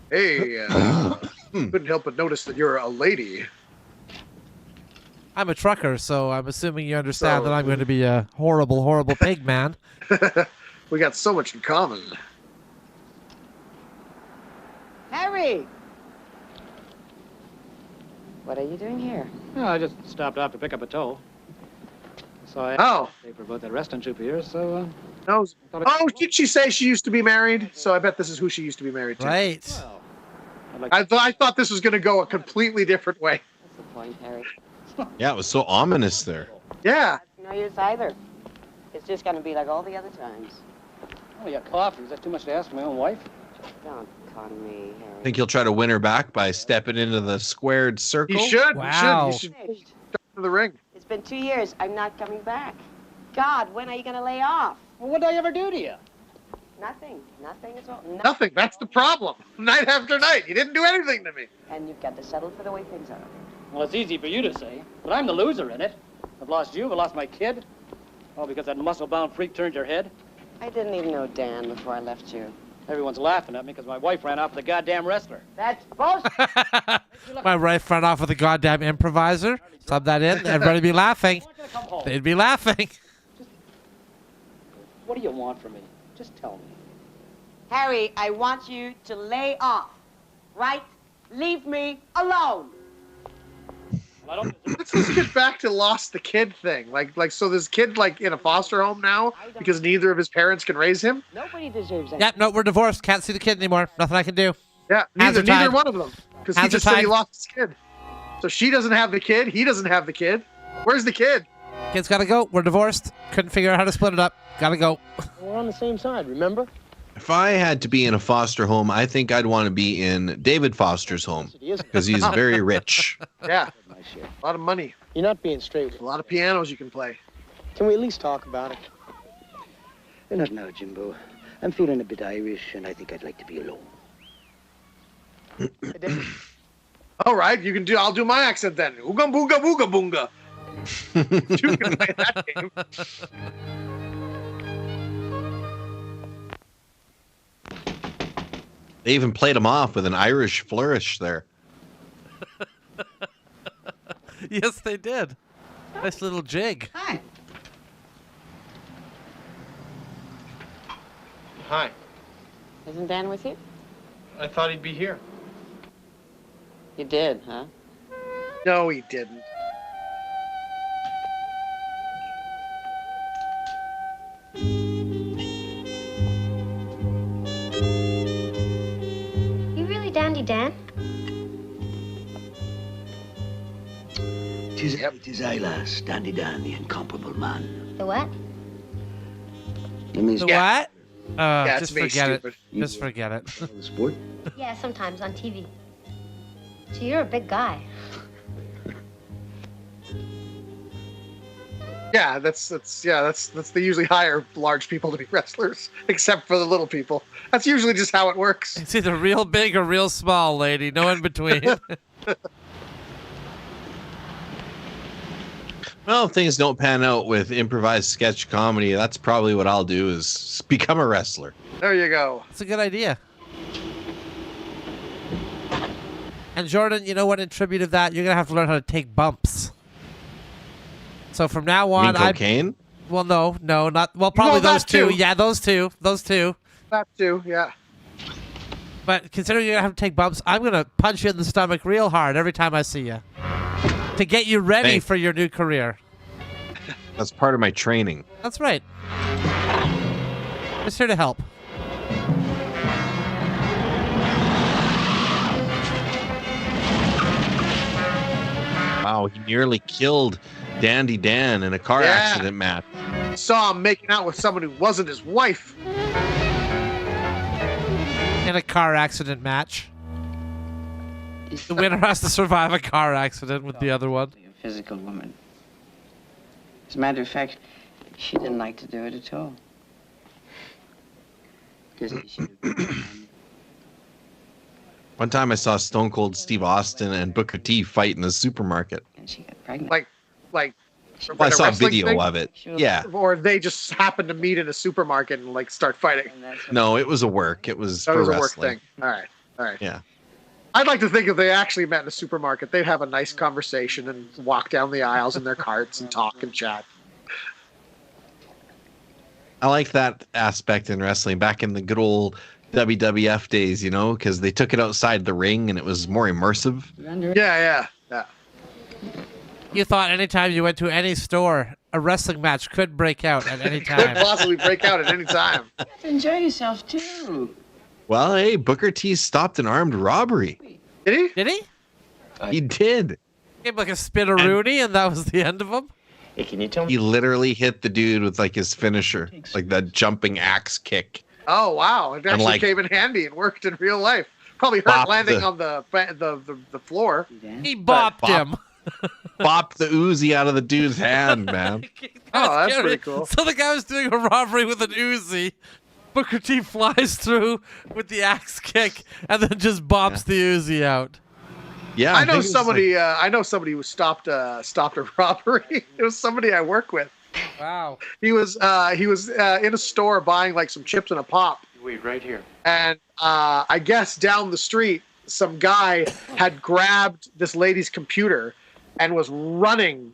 Hey, couldn't help but notice that you're a lady. I'm a trucker, so I'm assuming you understand that I'm going to be a horrible, horrible pig man. We got so much in common. Harry! What are you doing here? Oh, I just stopped off to pick up a toll. So I paper about that wrestling troupe here, so... No. Oh, did she say she used to be married? So I bet this is who she used to be married to. Right. Well, I thought this was going to go a completely different way. What's the point, Harry? Yeah, it was so ominous there. Yeah. No use either. It's just going to be like all the other times. Oh, you got coffee. Is that too much to ask my own wife? Don't con me, Harry. Think he'll try to win her back by stepping into the squared circle? He should. Wow. He should step into the ring. It's been 2 years. I'm not coming back. God, when are you going to lay off? Well, what did I ever do to you? Nothing. Nothing at all. Nothing. That's the problem. Night after night. You didn't do anything to me. And you've got to settle for the way things are. Well, it's easy for you to say, but I'm the loser in it. I've lost you, I've lost my kid. All because that muscle-bound freak turned your head. I didn't even know Dan before I left you. Everyone's laughing at me because my wife ran off with a goddamn wrestler. That's bullshit. My wife ran off with a goddamn improviser. Sub that in. Everybody'd be laughing. They'd be laughing. What do you want from me? Just tell me. Harry, I want you to lay off. Right? Leave me alone. Let's just get back to lost the kid thing. Like, so this kid in a foster home now because neither of his parents can raise him. Nobody deserves that. Yep, no, we're divorced. Can't see the kid anymore. Nothing I can do. Yeah, neither one of them. Because he just said he lost his kid. So she doesn't have the kid. He doesn't have the kid. Where's the kid? Kid's gotta go. We're divorced. Couldn't figure out how to split it up. Gotta go. We're on the same side, remember? If I had to be in a foster home, I think I'd want to be in David Foster's home because he's very rich. Yeah, a lot of money. You're not being straight with A lot of pianos you can play. Can we at least talk about it? Not now, Jimbo. I'm feeling a bit Irish, and I think I'd like to be alone. All right, you can do. I'll do my accent then. Ooga booga booga boonga. You can play that game. They even played him off with an Irish flourish there. Yes, they did. Nice little jig. Hi. Hi. Isn't Dan with you? I thought he'd be here. You did, huh? No, he didn't. You really dandy, Dan? Tis I, lass, Dandy Dan, the incomparable man. The what? It means The what? Yeah, Just it's me, forget stupid. it. Just forget it. The sport? Yeah, sometimes on TV. So you're a big guy. Yeah, they usually hire large people to be wrestlers, except for the little people. That's usually just how it works. It's either real big or real small, lady. No in between. Well, if things don't pan out with improvised sketch comedy, that's probably what I'll do is become a wrestler. There you go. That's a good idea. And Jordan, you know what? In tribute of that, you're gonna have to learn how to take bumps. So from now on, cocaine? Well, no, not well. Probably those two. too. Yeah, those two. That too. Yeah. But considering you're gonna have to take bumps, I'm gonna punch you in the stomach real hard every time I see you to get you ready Hey. for your new career. That's part of my training. That's right. Just here to help. Wow, he nearly killed Dandy Dan in a car accident match. Saw him making out with someone who wasn't his wife. In a car accident match. The winner has to survive a car accident with the other one. A physical woman. As a matter of fact, she didn't like to do it at all. One time I saw Stone Cold Steve Austin and Booker T fight in the supermarket. And she got pregnant. Like. Well, I saw a wrestling video thing? of it. Yeah. Or they just happened to meet in a supermarket and like start fighting. No, it was a work. It was That for was a wrestling. work thing. All right. Yeah. I'd like to think if they actually met in a supermarket, they'd have a nice conversation and walk down the aisles in their carts and talk and chat. I like that aspect in wrestling back in the good old WWF days, you know, because they took it outside the ring and it was more immersive. Yeah. You thought anytime you went to any store, a wrestling match could break out at any Could time. possibly break out at any time. Enjoy yourself, too. Well, hey, Booker T stopped an armed robbery. Did he? Did he? He did. Gave like a spin-a-rooney, and that was the end of him? Hey, can you tell me? He literally hit the dude with like his finisher, like that jumping axe kick. Oh wow! It actually like- came in handy and worked in real life. Probably hurt Bopped landing the- on the floor. He bopped him. Bopped the Uzi out of the dude's hand, man. Oh, that's Scary. pretty cool. So the guy was doing a robbery with an Uzi. Booker T flies through with the axe kick and then just bops the Uzi out. Yeah, I know think it was somebody. I know somebody who stopped a robbery. It was somebody I work with. Wow. He was in a store buying like some chips and a pop. Wait, right here. And I guess down the street, some guy had grabbed this lady's computer and was running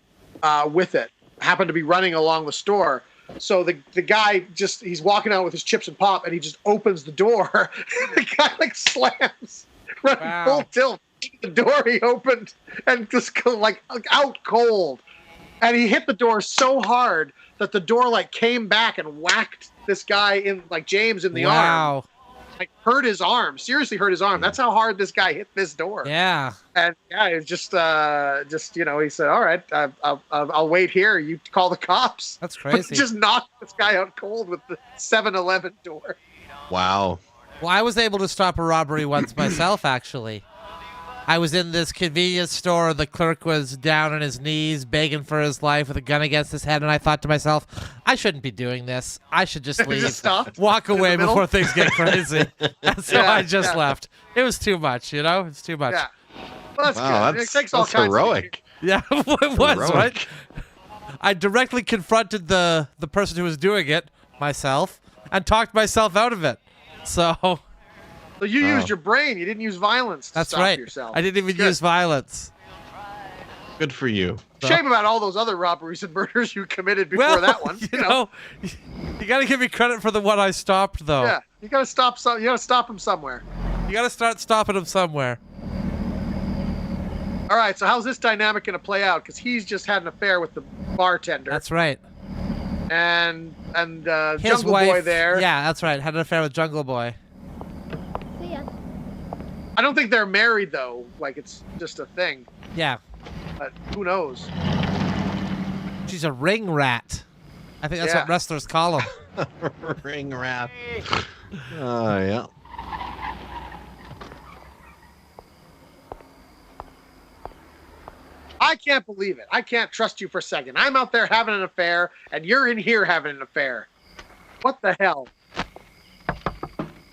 with it. Happened to be running along the store. So the guy he's walking out with his chips and pop, and he just opens the door. The guy like slams, running full tilt. The door he opened and just like out cold. And he hit the door so hard that the door like came back and whacked this guy in like James in the arm. Like hurt his arm. Seriously hurt his arm. That's how hard this guy hit this door. Yeah. And yeah, it was just he said, "All right, I'll wait here. You call the cops." That's crazy. Just knocked this guy out cold with the 7-Eleven door. Wow. Well, I was able to stop a robbery once myself, actually. I was in this convenience store, and the clerk was down on his knees, begging for his life with a gun against his head, and I thought to myself, I shouldn't be doing this. I should just leave, walk away before things get crazy. And so I just left. It was too much, you know? It's too much. Yeah. Well, that's good. It takes all that's kinds heroic. Yeah, it was, right? I directly confronted the person who was doing it, myself, and talked myself out of it. So you used your brain. You didn't use violence to stop yourself. I didn't even use violence. Good for you. Shame about all those other robberies and murders you committed before that one. You know, you got to give me credit for the one I stopped, though. Yeah, you got to stop. You got to stop him somewhere. You got to start stopping him somewhere. All right. So how's this dynamic going to play out? Because he's just had an affair with the bartender. That's right. And his Jungle wife, Boy there. Yeah, that's right. Had an affair with Jungle Boy. See ya. I don't think they're married though. Like it's just a thing. Yeah. But who knows? She's a ring rat. I think that's what wrestlers call them. Ring rat. Oh, yeah. I can't believe it. I can't trust you for a second. I'm out there having an affair, and you're in here having an affair. What the hell?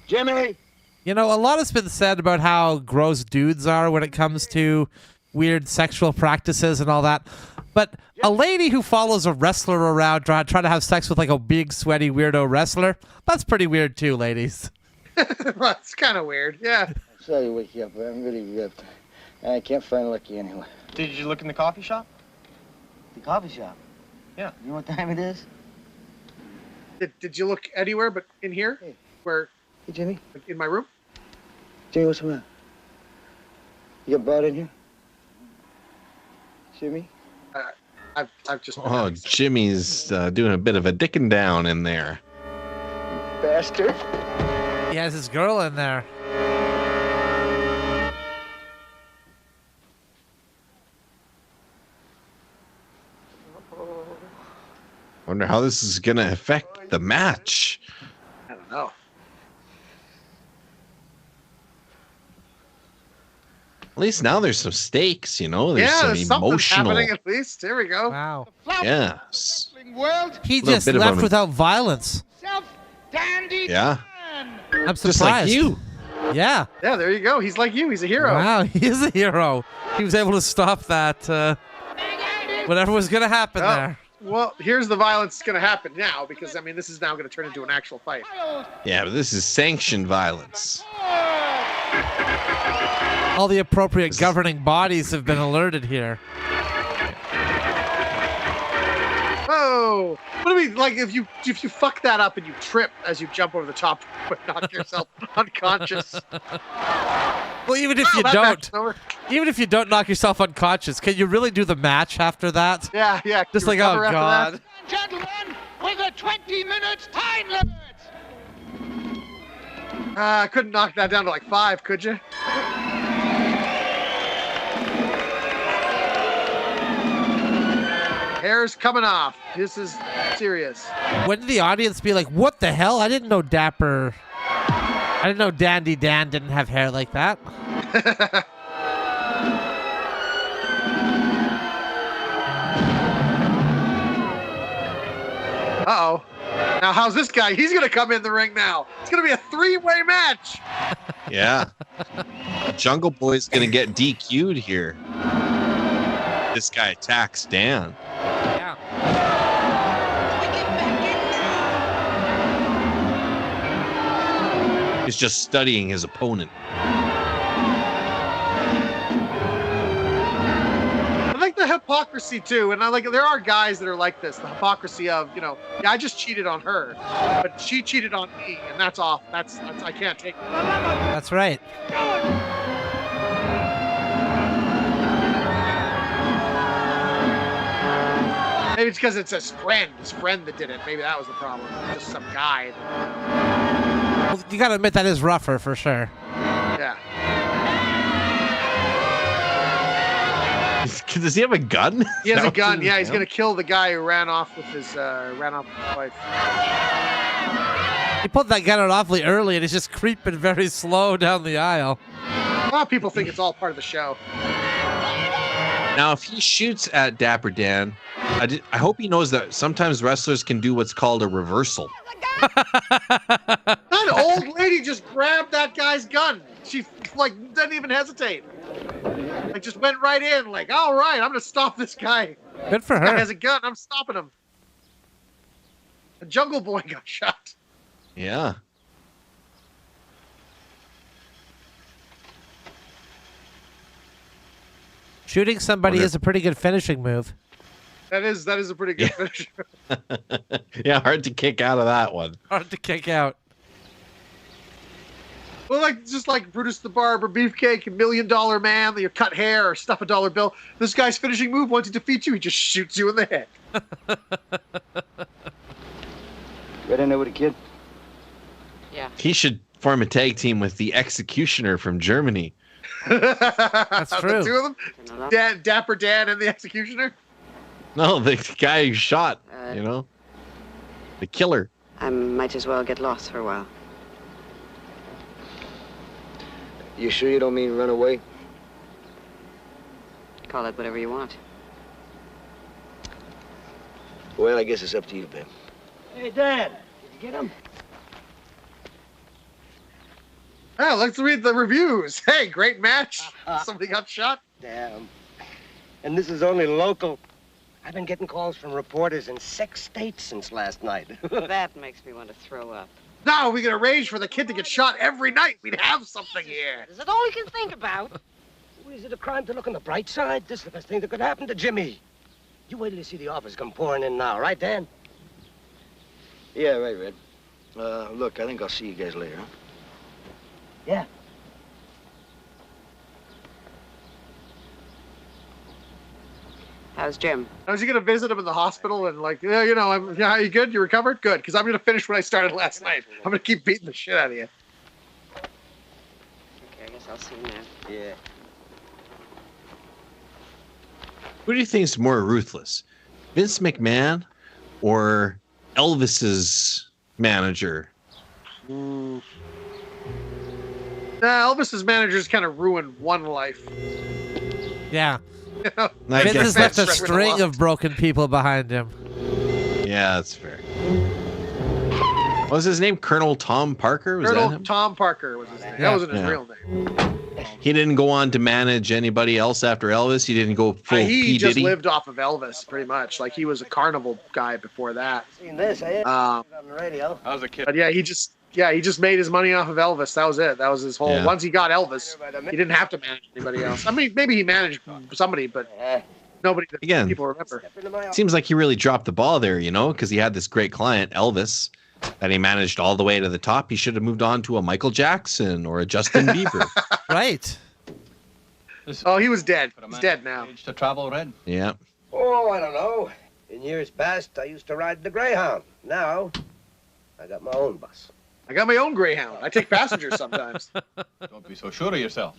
Jimmy! You know, a lot has been said about how gross dudes are when it comes to weird sexual practices and all that. But a lady who follows a wrestler around trying to have sex with like a big, sweaty, weirdo wrestler, that's pretty weird too, ladies. Well, it's kind of weird, yeah. I'm sorry to wake you up, but I'm really ripped. I can't find Lucky anywhere. Did you look in the coffee shop? The coffee shop? Yeah. You know what time it is? Did you look anywhere but in here? Hey. Where? Hey, Jimmy. In my room? Jimmy, what's the matter? You got brought in here? Jimmy? I've just... Oh, Jimmy's doing a bit of a dicking down in there. Bastard. He has his girl in there. Wonder how this is going to affect the match. I don't know. At least now there's some stakes, you know? There's there's some something emotional. happening at least. Here we go. Wow. Yeah. He just left without violence. Yeah. I'm surprised. Just like you. Yeah. Yeah, there you go. He's like you. He's a hero. Wow, he is a hero. He was able to stop that, whatever was going to happen there. Well, here's the violence going to happen now because, I mean, this is now going to turn into an actual fight. Yeah, but this is sanctioned violence. All the appropriate governing bodies have been alerted here. Oh, what do we like if you fuck that up and you trip as you jump over the top but knock yourself unconscious? Well, even if you don't knock yourself unconscious, can you really do the match after that? Yeah. Just like, oh god. Gentlemen, with a 20 minutes time limit. I couldn't knock that down to like 5, could you? Hair's coming off. This is serious. Wouldn't the audience be like, what the hell? I didn't know Dandy Dan didn't have hair like that. Uh-oh. Now, how's this guy? He's going to come in the ring now. It's going to be a 3-way match. Yeah. Jungle Boy's going to get DQ'd here. This guy attacks Dan. Yeah. He's just studying his opponent. I like the hypocrisy too, and I like there are guys that are like this. The hypocrisy of, you know, yeah, I just cheated on her, but she cheated on me, and that's off. That's I can't take it. That's right. Maybe it's because it's his friend that did it. Maybe that was the problem. Just some guy. Well, you gotta admit that is rougher for sure. Yeah. He's Does he have a gun? He has a gun. Yeah, he's gonna kill the guy who ran off with his wife. He pulled that gun out awfully early, and he's just creeping very slow down the aisle. A lot of people think it's all part of the show. Now, if he shoots at Dapper Dan, I hope he knows that sometimes wrestlers can do what's called a reversal. That old lady just grabbed that guy's gun. She didn't even hesitate. Just went right in. All right, I'm gonna stop this guy. Good for her. This guy has a gun. I'm stopping him. The Jungle Boy got shot. Yeah. Shooting somebody is a pretty good finishing move. That is a pretty good finish. Yeah, hard to kick out of that one. Hard to kick out. Well, just like Brutus the Barber, Beefcake, $1 Million Man, you cut hair or stuff a dollar bill. This guy's finishing move, once he defeats you, he just shoots you in the head. Right in there with a kid? Yeah. He should form a tag team with the Executioner from Germany. That's true. The two of them? Dapper Dan and the Executioner? No, the guy who shot, the killer. I might as well get lost for a while. You sure you don't mean run away? Call it whatever you want. Well, I guess it's up to you, babe. Hey, Dad, did you get him? Oh, let's read the reviews. Hey, great match. Somebody got shot. Damn. And this is only local. I've been getting calls from reporters in 6 states since last night. That makes me want to throw up. No, we can arrange for the kid to get shot every night. We'd have something here. Is it all you can think about? Is it a crime to look on the bright side? This is the best thing that could happen to Jimmy. You wait till you see the offers come pouring in now, right, Dan? Yeah, right, Red. Look, I think I'll see you guys later, huh? Yeah. How's Jim? Is he going to visit him in the hospital and are you good? You recovered? Good, because I'm going to finish what I started last night. I'm going to keep beating the shit out of you. Okay, I guess I'll see you now. Yeah. Who do you think is more ruthless, Vince McMahon or Elvis's manager? Nah, Elvis's manager's kind of ruined one life. Yeah. I Vince guess has left a that's- string of broken people behind him. Yeah, that's fair. What was his name? Colonel Tom Parker? Was Colonel that him? Tom Parker was his name. That wasn't his Yeah. real name. He didn't go on to manage anybody else after Elvis. He didn't go full He P. just Diddy. lived off of Elvis, pretty much. He was a carnival guy before that. Seen this, eh? Um, On the radio. I was a kid. But yeah, he just made his money off of Elvis. That was it. That was his whole. Yeah. Once he got Elvis, he didn't have to manage anybody else. I mean, maybe he managed somebody, but nobody that Again, people remember. Seems like he really dropped the ball there, because he had this great client, Elvis, that he managed all the way to the top. He should have moved on to a Michael Jackson or a Justin Bieber. Right. Oh, he was dead. He's dead now. To travel, Red. Yeah. Oh, I don't know. In years past, I used to ride the Greyhound. Now, I got my own bus. I got my own Greyhound. I take passengers sometimes. Don't be so sure of yourself.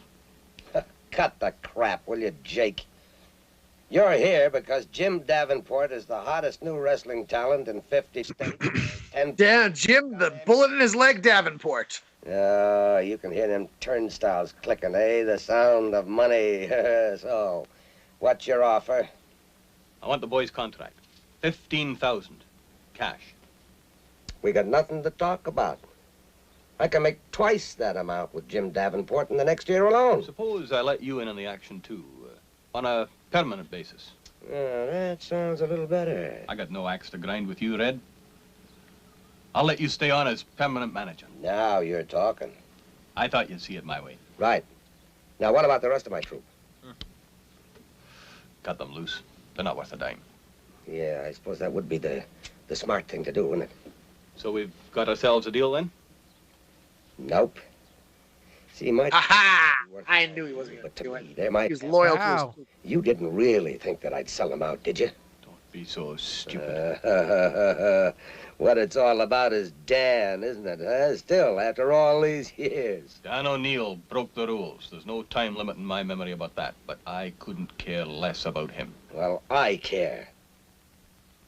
Cut the crap, will you, Jake? You're here because Jim Davenport is the hottest new wrestling talent in 50 states. Yeah, Jim, the bullet in his leg, Davenport. You can hear them turnstiles clicking, eh? The sound of money. So, what's your offer? I want the boy's contract. 15,000 cash. We got nothing to talk about. I can make twice that amount with Jim Davenport in the next year alone. Suppose I let you in on the action too, on a permanent basis. That sounds a little better. I got no axe to grind with you, Red. I'll let you stay on as permanent manager. Now you're talking. I thought you'd see it my way. Right. Now, what about the rest of my troop? Cut them loose. They're not worth a dime. Yeah, I suppose that would be the smart thing to do, wouldn't it? So we've got ourselves a deal then? Nope. See, my... Aha! I knew he wasn't going to do it. They're my... He was loyal to his... You didn't really think that I'd sell them out, did you? Be so stupid. What it's all about is Dan, isn't it? Still, after all these years. Dan O'Neill broke the rules. There's no time limit in my memory about that, but I couldn't care less about him. Well, I care.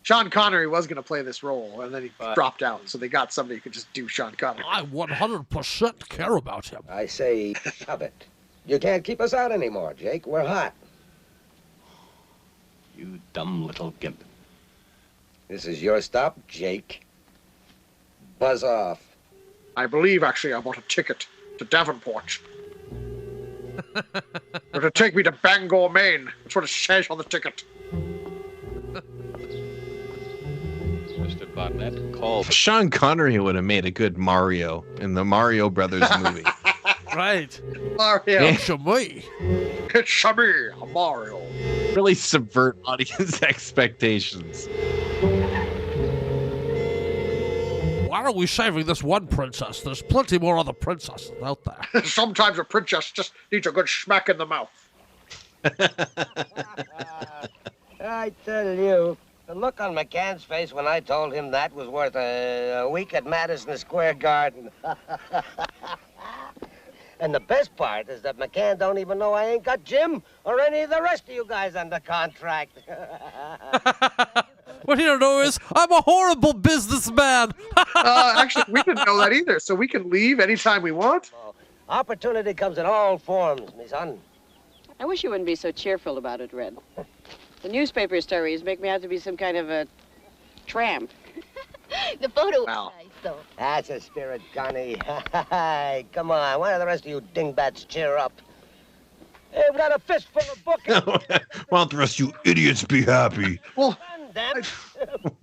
Sean Connery was going to play this role, and then he dropped out, so they got somebody who could just do Sean Connery. I 100% care about him. I say, shove it. You can't keep us out anymore, Jake. We're hot. You dumb little gimp. This is your stop, Jake. Buzz off. I believe, actually, I bought a ticket to Davenport. Or to take me to Bangor, Maine. That's what it says on the ticket. Mr. Barnett, call. Sean Connery would have made a good Mario in the Mario Brothers movie. Right. Mario. It's a me. It's a me, Mario. Really subvert audience expectations. Why are we saving this one princess? There's plenty more other princesses out there. Sometimes a princess just needs a good smack in the mouth. I tell you, the look on McCann's face when I told him that was worth a week at Madison Square Garden. And the best part is that McCann don't even know I ain't got Jim or any of the rest of you guys under contract. What you don't know is I'm a horrible businessman. Actually, we didn't know that either, so we can leave anytime we want. Opportunity comes in all forms, me son. I wish you wouldn't be so cheerful about it, Red. The newspaper stories make me out to be some kind of a tramp. The photo was Wow. nice, though. That's a spirit, Connie. Come on, why don't the rest of you dingbats cheer up? Hey, we've got a fistful of books. Why don't the rest of you idiots be happy? Well,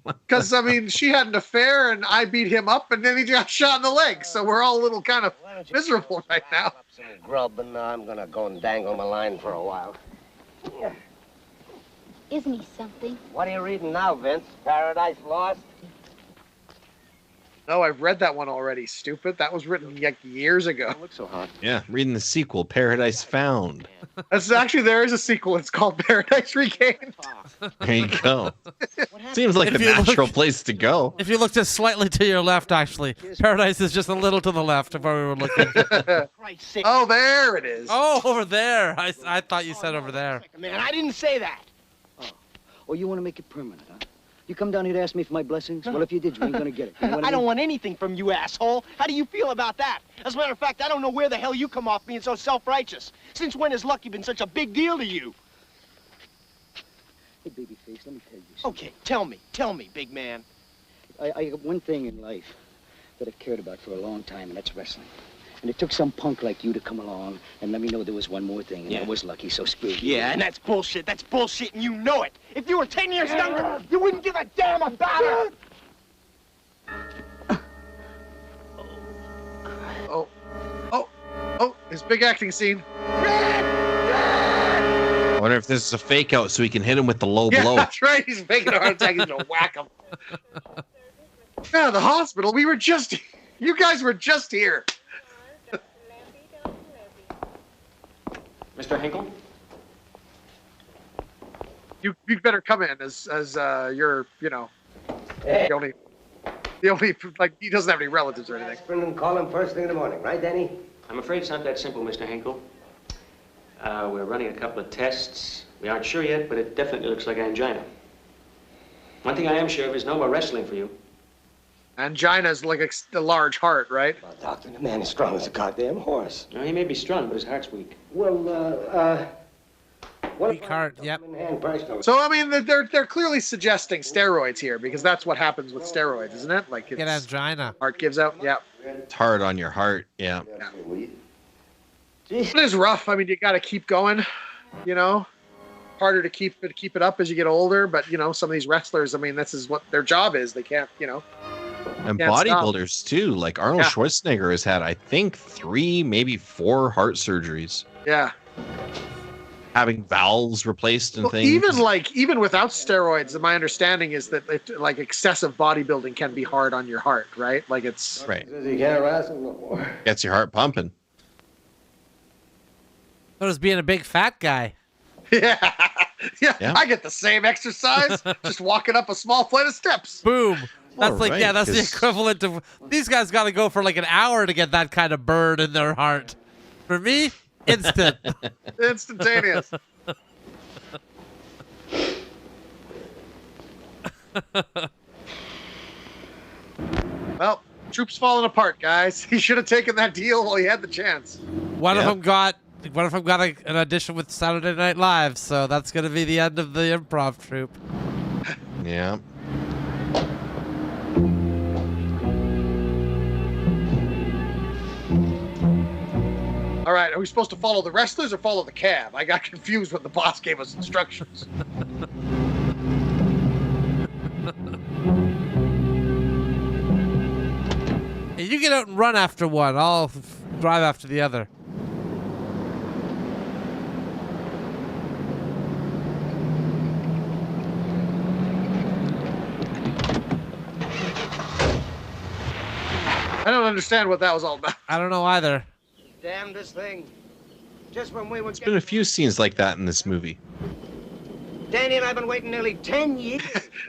because, I mean, she had an affair, and I beat him up, and then he got shot in the leg. So we're all a little kind of miserable right now. Some grub, and I'm gonna go and dangle my line for a while. Isn't he something? What are you reading now, Vince? Paradise Lost? No, I've read that one already, stupid. That was written like years ago. Don't look so hot. Yeah, reading the sequel, Paradise Found. That's actually, there is a sequel. It's called Paradise Regained. There you go. Seems like the natural place to go. If you look just slightly to your left, actually, Paradise is just a little to the left of where we were looking. Oh, there it is. Oh, over there. I thought you said over there. Man, I didn't say that. Oh, you want to make it permanent, huh? You come down here to ask me for my blessings? Well, if you did, you ain't gonna get it. You know what I don't mean? want anything from you, asshole. How do you feel about that? As a matter of fact, I don't know where the hell you come off being so self-righteous. Since when has Lucky been such a big deal to you? Hey, babyface, let me tell you something. Okay, tell me, big man. I got one thing in life that I've cared about for a long time, and that's wrestling. And it took some punk like you to come along and let me know there was one more thing, and I was lucky, so screw you. Yeah, and that's bullshit, and you know it. If you were 10 years younger, you wouldn't give a damn about it. Oh, his big acting scene. I wonder if this is a fake out so he can hit him with the low blow. That's right. He's making a heart attack. He's gonna whack him. Yeah, the hospital. You guys were just here. Mr. Hinkle? You'd better come in as you're, the only, like, he doesn't have any relatives or anything. Brendan, call him first thing in the morning, right, Danny? I'm afraid it's not that simple, Mr. Hinkle. We're running a couple of tests. We aren't sure yet, but it definitely looks like angina. One thing I am sure of is no more wrestling for you. Angina's like a large heart, right? Well, doctor, the man is strong as a goddamn horse. No, he may be strong, but his heart's weak. Well, Weak heart, yep. So, I mean, they're clearly suggesting steroids here, because that's what happens with steroids, isn't it? Like, Get angina. Heart gives out, yeah. It's hard on your heart, yeah. It is rough. I mean, you got to keep going, Harder to keep it up as you get older, but, some of these wrestlers, I mean, this is what their job is. They can't, And can't bodybuilders, stop. too. Like Arnold Schwarzenegger has had, I think, 3, maybe 4 heart surgeries. Yeah. Having valves replaced and Well, things. even without steroids, my understanding is that like excessive bodybuilding can be hard on your heart, right? Like it's right. You can't wrestle no more. Gets your heart pumping. So does being a big fat guy. Yeah. I get the same exercise just walking up a small flight of steps. Boom. That's All right, that's the 'cause- equivalent of these guys got to go for like an hour to get that kind of burn in their heart. For me, instant. Instantaneous. Well, Troop's falling apart, guys. He should have taken that deal while he had the chance. One of them got an audition with Saturday Night Live, so that's going to be the end of the improv troupe. Yeah. All right, are we supposed to follow the wrestlers or follow the cab? I got confused when the boss gave us instructions. You get out and run after one. I'll drive after the other. I don't understand what that was all about. I don't know either. Damn this thing. Just when we were There's been a few scenes like that in this movie. Danny and I've been waiting nearly 10 years.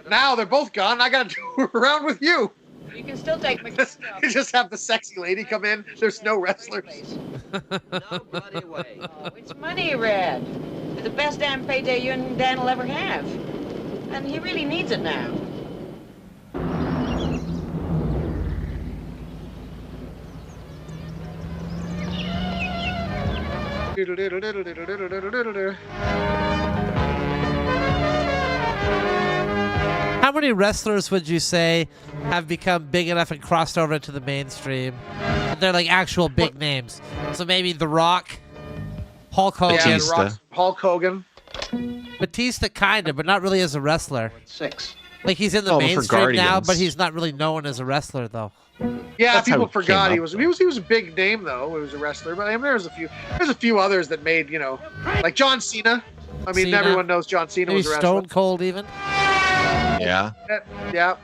Now they're both gone. I got to do around with you. You can still take my You just have the sexy lady come in. There's no wrestlers. No bloody way. Oh, it's money, Red. It's the best damn payday you and Dan will ever have. And he really needs it now. How many wrestlers would you say have become big enough and crossed over into the mainstream? They're like actual big names. So maybe The Rock, Hulk Hogan. Yeah, The Rock's Hulk Hogan. Batista kind of, but not really as a wrestler. 6. Like he's in the for mainstream now, Guardians. but he's not really known as a wrestler though. Yeah, That's how people he forgot came he up, was. though. He was a big name though. He was a wrestler, but I mean, there's a few others that made like John Cena. I mean, Cena. everyone knows John Cena Maybe was a wrestler. Stone Cold even. Yeah. Yeah.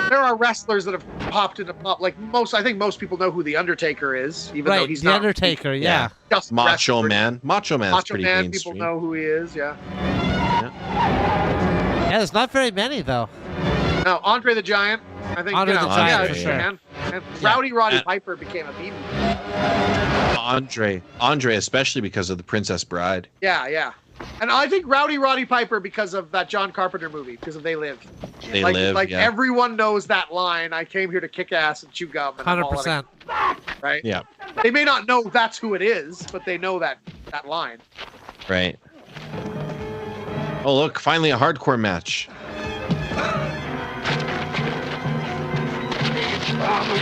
There are wrestlers that have popped into pop. Like I think most people know who the Undertaker is, even though Right, he's the not. Undertaker. Yeah. Just Macho wrestler. Man. Macho Man's Macho pretty Man. mainstream. People know who he is. Yeah. Yeah, there's not very many though. No, Andre the Giant. I think. Andre the Giant, yeah, for sure. And Rowdy Roddy Piper became a beaten. Andre, especially because of the Princess Bride. Yeah. And I think Rowdy Roddy Piper because of that John Carpenter movie, because of They Live. They Live, yeah. Everyone knows that line. I came here to kick ass and chew gum. And 100%. Right? Yeah. They may not know that's who it is, but they know that line. Right. Oh, look, finally a hardcore match.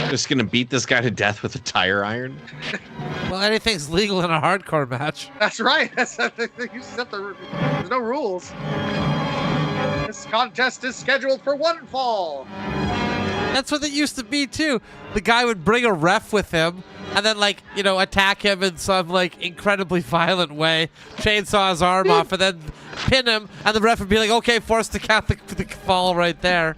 Just gonna beat this guy to death with a tire iron? Well, anything's legal in a hardcore match. That's right. There's no rules. This contest is scheduled for one fall. That's what it used to be too. The guy would bring a ref with him and then attack him in some incredibly violent way, chainsaw his arm off and then pin him, and the ref would be like, okay, force the fall right there.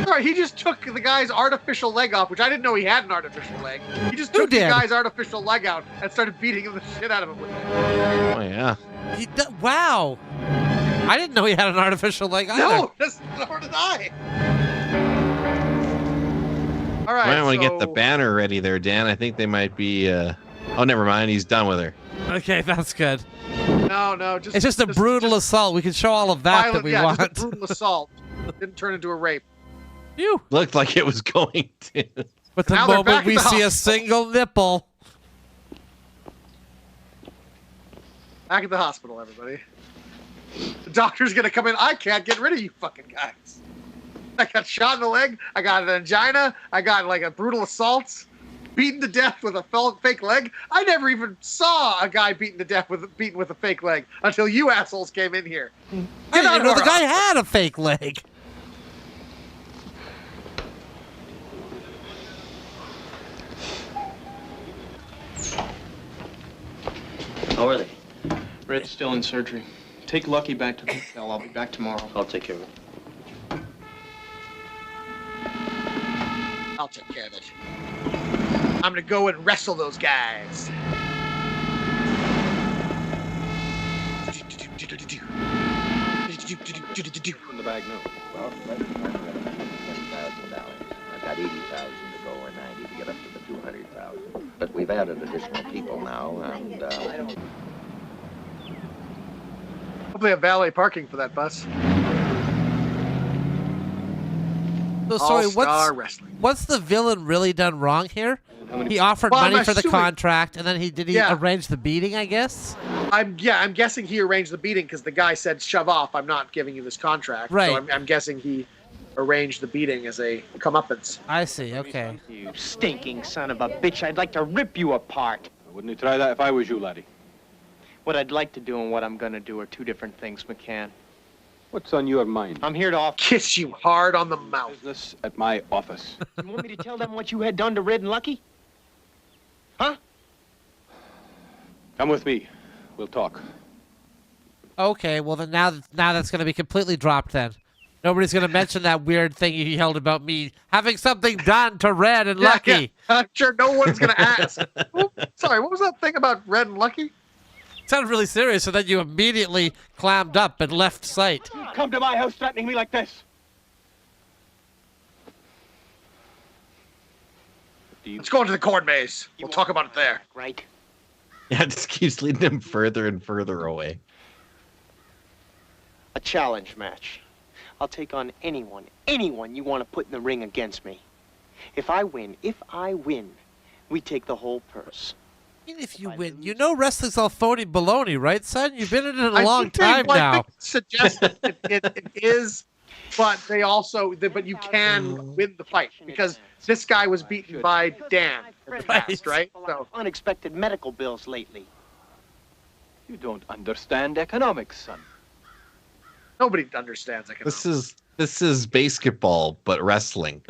Sorry, he just took the guy's artificial leg off, which I didn't know he had an artificial leg. He just took the guy's artificial leg out and started beating him the shit out of him with it. Oh, yeah. Wow. I didn't know he had an artificial leg either. No, nor did I. All right, I want to get the banner ready there, Dan. I think they might be... Oh, never mind. He's done with her. Okay, that's good. No, it's just a brutal assault. We can show all of that violent, that we want. Just a brutal assault. Didn't turn into a rape. Phew. Looked like it was going to. But the Now they're moment back we at the see a hospital. single nipple. Back at the hospital, everybody. The doctor's gonna come in. I can't get rid of you fucking guys. I got shot in the leg. I got an angina. I got a brutal assault. Beaten to death with a fake leg. I never even saw a guy beaten to death with a fake leg until you assholes came in here. I didn't know the guy had a fake leg. How are they? Red's still in surgery. Take Lucky back to the hotel. I'll be back tomorrow. I'll take care of it. I'll take care of it. I'm gonna go and wrestle those guys. In the bag now. Well, let's $20,000. I've got $80,000 to go or 90 to get up to the 200,000. But we've added additional people now, and Hopefully have valet parking for that bus. So sorry, All-Star Wrestling. what's the villain really done wrong here? He offered Well, I'm money for the assuming- contract, and then did he arrange the beating, I guess? I'm guessing he arranged the beating because the guy said, "Shove off! I'm not giving you this contract." Right. So I'm guessing he arranged the beating as a comeuppance. I see. Okay. You stinking son of a bitch! I'd like to rip you apart. Wouldn't you try that if I was you, laddie? What I'd like to do and what I'm gonna do are two different things, McCann. What's on your mind? I'm here to kiss you hard on the mouth. Business at my office. You want me to tell them what you had done to Red and Lucky? Huh? Come with me. We'll talk. Okay. Well, then now that's going to be completely dropped. Then nobody's going to mention that weird thing you yelled about me having something done to Red and Lucky. Yeah. I'm sure no one's going to ask. Sorry, what was that thing about Red and Lucky? Sounded really serious, so then you immediately clammed up and left sight. Come to my house threatening me like this. Let's go into the corn maze. We'll talk about it there. Right. Yeah, it just keeps leading him further and further away. A challenge match. I'll take on anyone you want to put in the ring against me. If I win, we take the whole purse. If you win, you know wrestling's all phony baloney, right, son? You've been in it a I long think time now. I think suggest that it is, but they also, but you can win the fight because this guy was beaten by Dan in the past, right? So Unexpected medical bills lately. You don't understand economics, son. Nobody understands economics. This is basketball, but wrestling.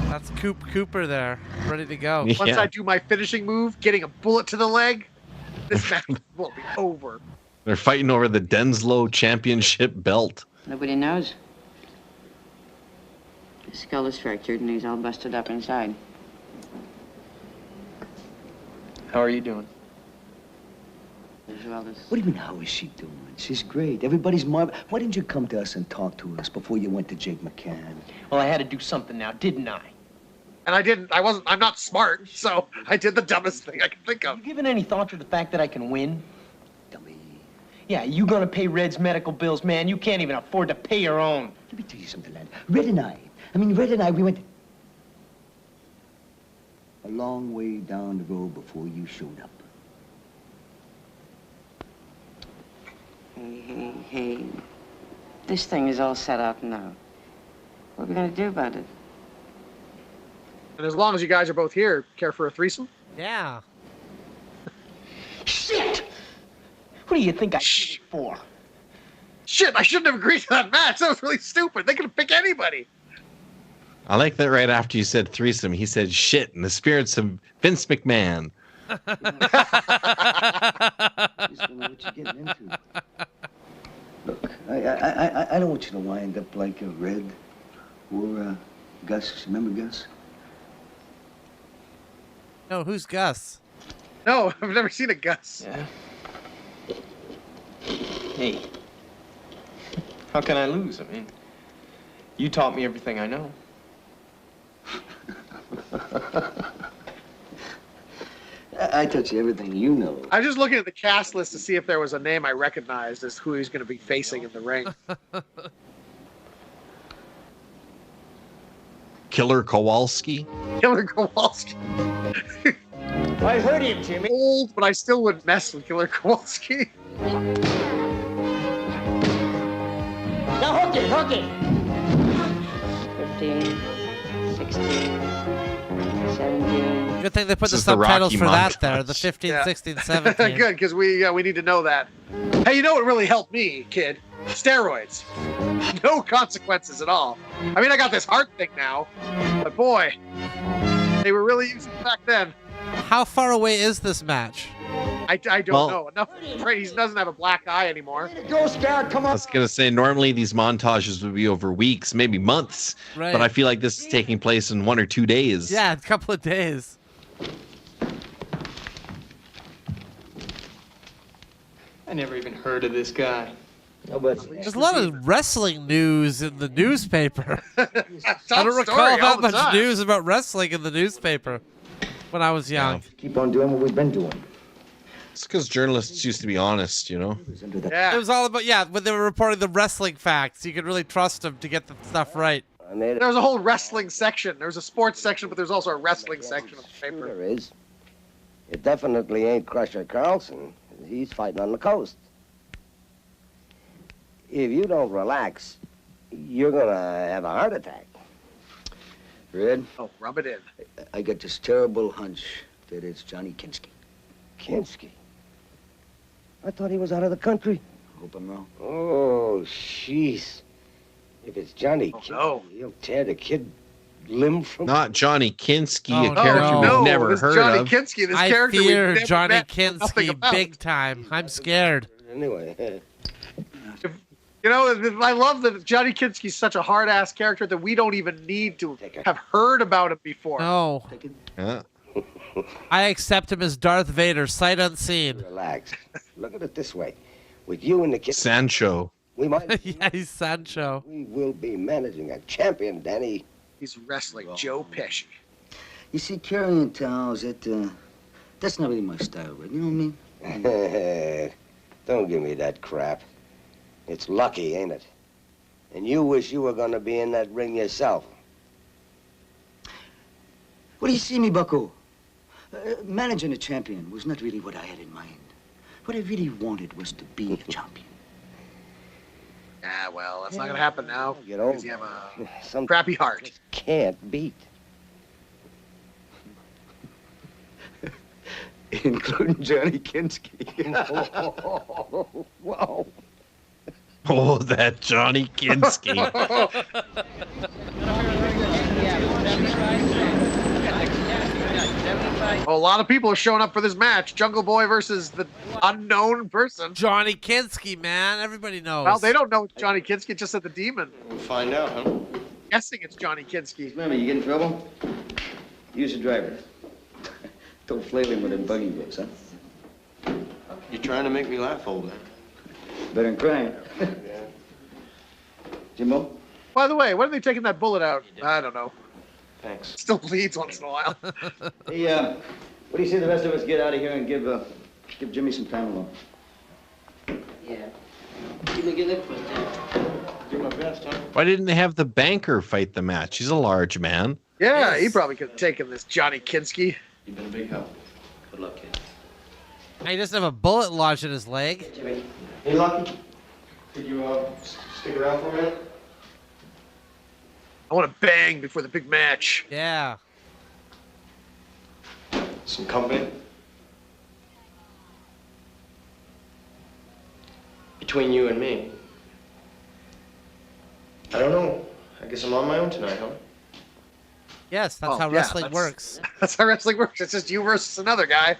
That's Cooper there, ready to go. Once I do my finishing move, getting a bullet to the leg, this match will be over. They're fighting over the Denslow Championship belt. Nobody knows. His skull is fractured and he's all busted up inside. How are you doing? As well as... What do you mean, how is she doing? She's great. Everybody's marvelous. Why didn't you come to us and talk to us before you went to Jake McCann? Well, I had to do something now, didn't I? And I'm not smart, so I did the dumbest thing I could think of. You given any thought to the fact that I can win? Dummy. Yeah, you gonna pay Red's medical bills, man. You can't even afford to pay your own. Let me tell you something, lad. Red and I, we went a long way down the road before you showed up. Hey. This thing is all set up now. What are we gonna do about it? And as long as you guys are both here, care for a threesome? Yeah. Shit! What do you think I did it for? Shit, I shouldn't have agreed to that match. That was really stupid. They could have picked anybody. I like that right after you said threesome, he said shit in the spirits of Vince McMahon. Just don't know what you're getting into. Look, I don't want you to wind up like a Red or Gus. Remember Gus? No, who's Gus? No, I've never seen a Gus. Yeah. Hey. How can I lose? I mean, you taught me everything I know. I taught you everything you know. I was just looking at the cast list to see if there was a name I recognized as who he's going to be facing in the ring. Killer Kowalski. Killer Kowalski. I heard him, Jimmy. Old, but I still wouldn't mess with Killer Kowalski. Now hook it. 15, 16, 17. Good thing they put This the is the subtitles Rocky for that montage. there. The 15, Yeah. 16, 17. Good, because we need to know that. Hey, you know what really helped me, kid? Steroids. No consequences at all. I mean, I got this heart thing now, but boy, they were really using it back then. How far away is this match? I don't know. Enough. Right, he doesn't have a black eye anymore. Go, Scout, come I on. was going to say, normally these montages would be over weeks, maybe months. Right. But I feel like this is taking place in 1 or 2 days. Yeah, a couple of days. I never even heard of this guy. No, but There's a lot of wrestling news in the newspaper. I don't recall story all that the much time. news about wrestling in the newspaper when I was young. Keep on doing what we've been doing. It's because journalists used to be honest, you know? Yeah. It was all about, when they were reporting the wrestling facts, you could really trust them to get the stuff right. There's a whole wrestling section. There's a sports section, but there's also a wrestling section of the paper. There is. It definitely ain't Crusher Carlson. He's fighting on the coast. If you don't relax, you're gonna have a heart attack. Red? Oh, rub it in. I got this terrible hunch that it's Johnny Kinski. Kinski? I thought he was out of the country. Hope I'm wrong. Oh, jeez. If it's Johnny Kinski, he'll tear the kid limb from... Not Johnny Kinski, Oh, a character no. we've never this heard Johnny of. Kinski, this I character fear we've never Johnny met nothing Kinski about. big time. I'm scared. Anyway... You know, I love that Johnny Kinski's such a hard-ass character that we don't even need to have heard about him before. No. Yeah. I accept him as Darth Vader, sight unseen. Relax. Look at it this way. With you and the kid... Sancho. We might... Yeah, he's Sancho. We will be managing a champion, Danny. He's wrestling Joe Pesci. You see, carrying towels, that's not really my style, Red. You know what I mean? Don't give me that crap. It's lucky, ain't it? And you wish you were gonna be in that ring yourself. What do you see me, bucko? Managing a champion was not really what I had in mind. What I really wanted was to be a champion. Ah, well, that's not going to happen now. Get old. Because you have a Some crappy heart. can't beat. Including Johnny Kinski. Whoa. Oh, that Johnny Kinski. A lot of people are showing up for this match. Jungle Boy versus the unknown person. Johnny Kinski, man. Everybody knows. Well, they don't know it's Johnny Kinski. It just said the demon. We'll find out, huh? Guessing it's Johnny Kinski. Remember, you get in trouble? Use the driver. Don't flail him with them buggy whips, huh? You're trying to make me laugh, old man. Better than crying. Jimbo? By the way, when are they taking that bullet out? I don't know. Thanks. Still bleeds once in a while. Hey, what do you say the rest of us get out of here and give Jimmy some time alone? Yeah. Give me a good look for it, Do my best, huh? Why didn't they have the banker fight the match? He's a large man. Yeah, he probably could have taken this Johnny Kinski. You've been a big help. Good luck, kid. He doesn't have a bullet lodged in his leg. Jimmy. Hey, Lucky. Could you stick around for a minute? I want to bang before the big match. Yeah. Some company? Between you and me. I don't know. I guess I'm on my own tonight, huh? Yes, that's Oh, how yeah, wrestling works. That's how wrestling works. It's just you versus another guy.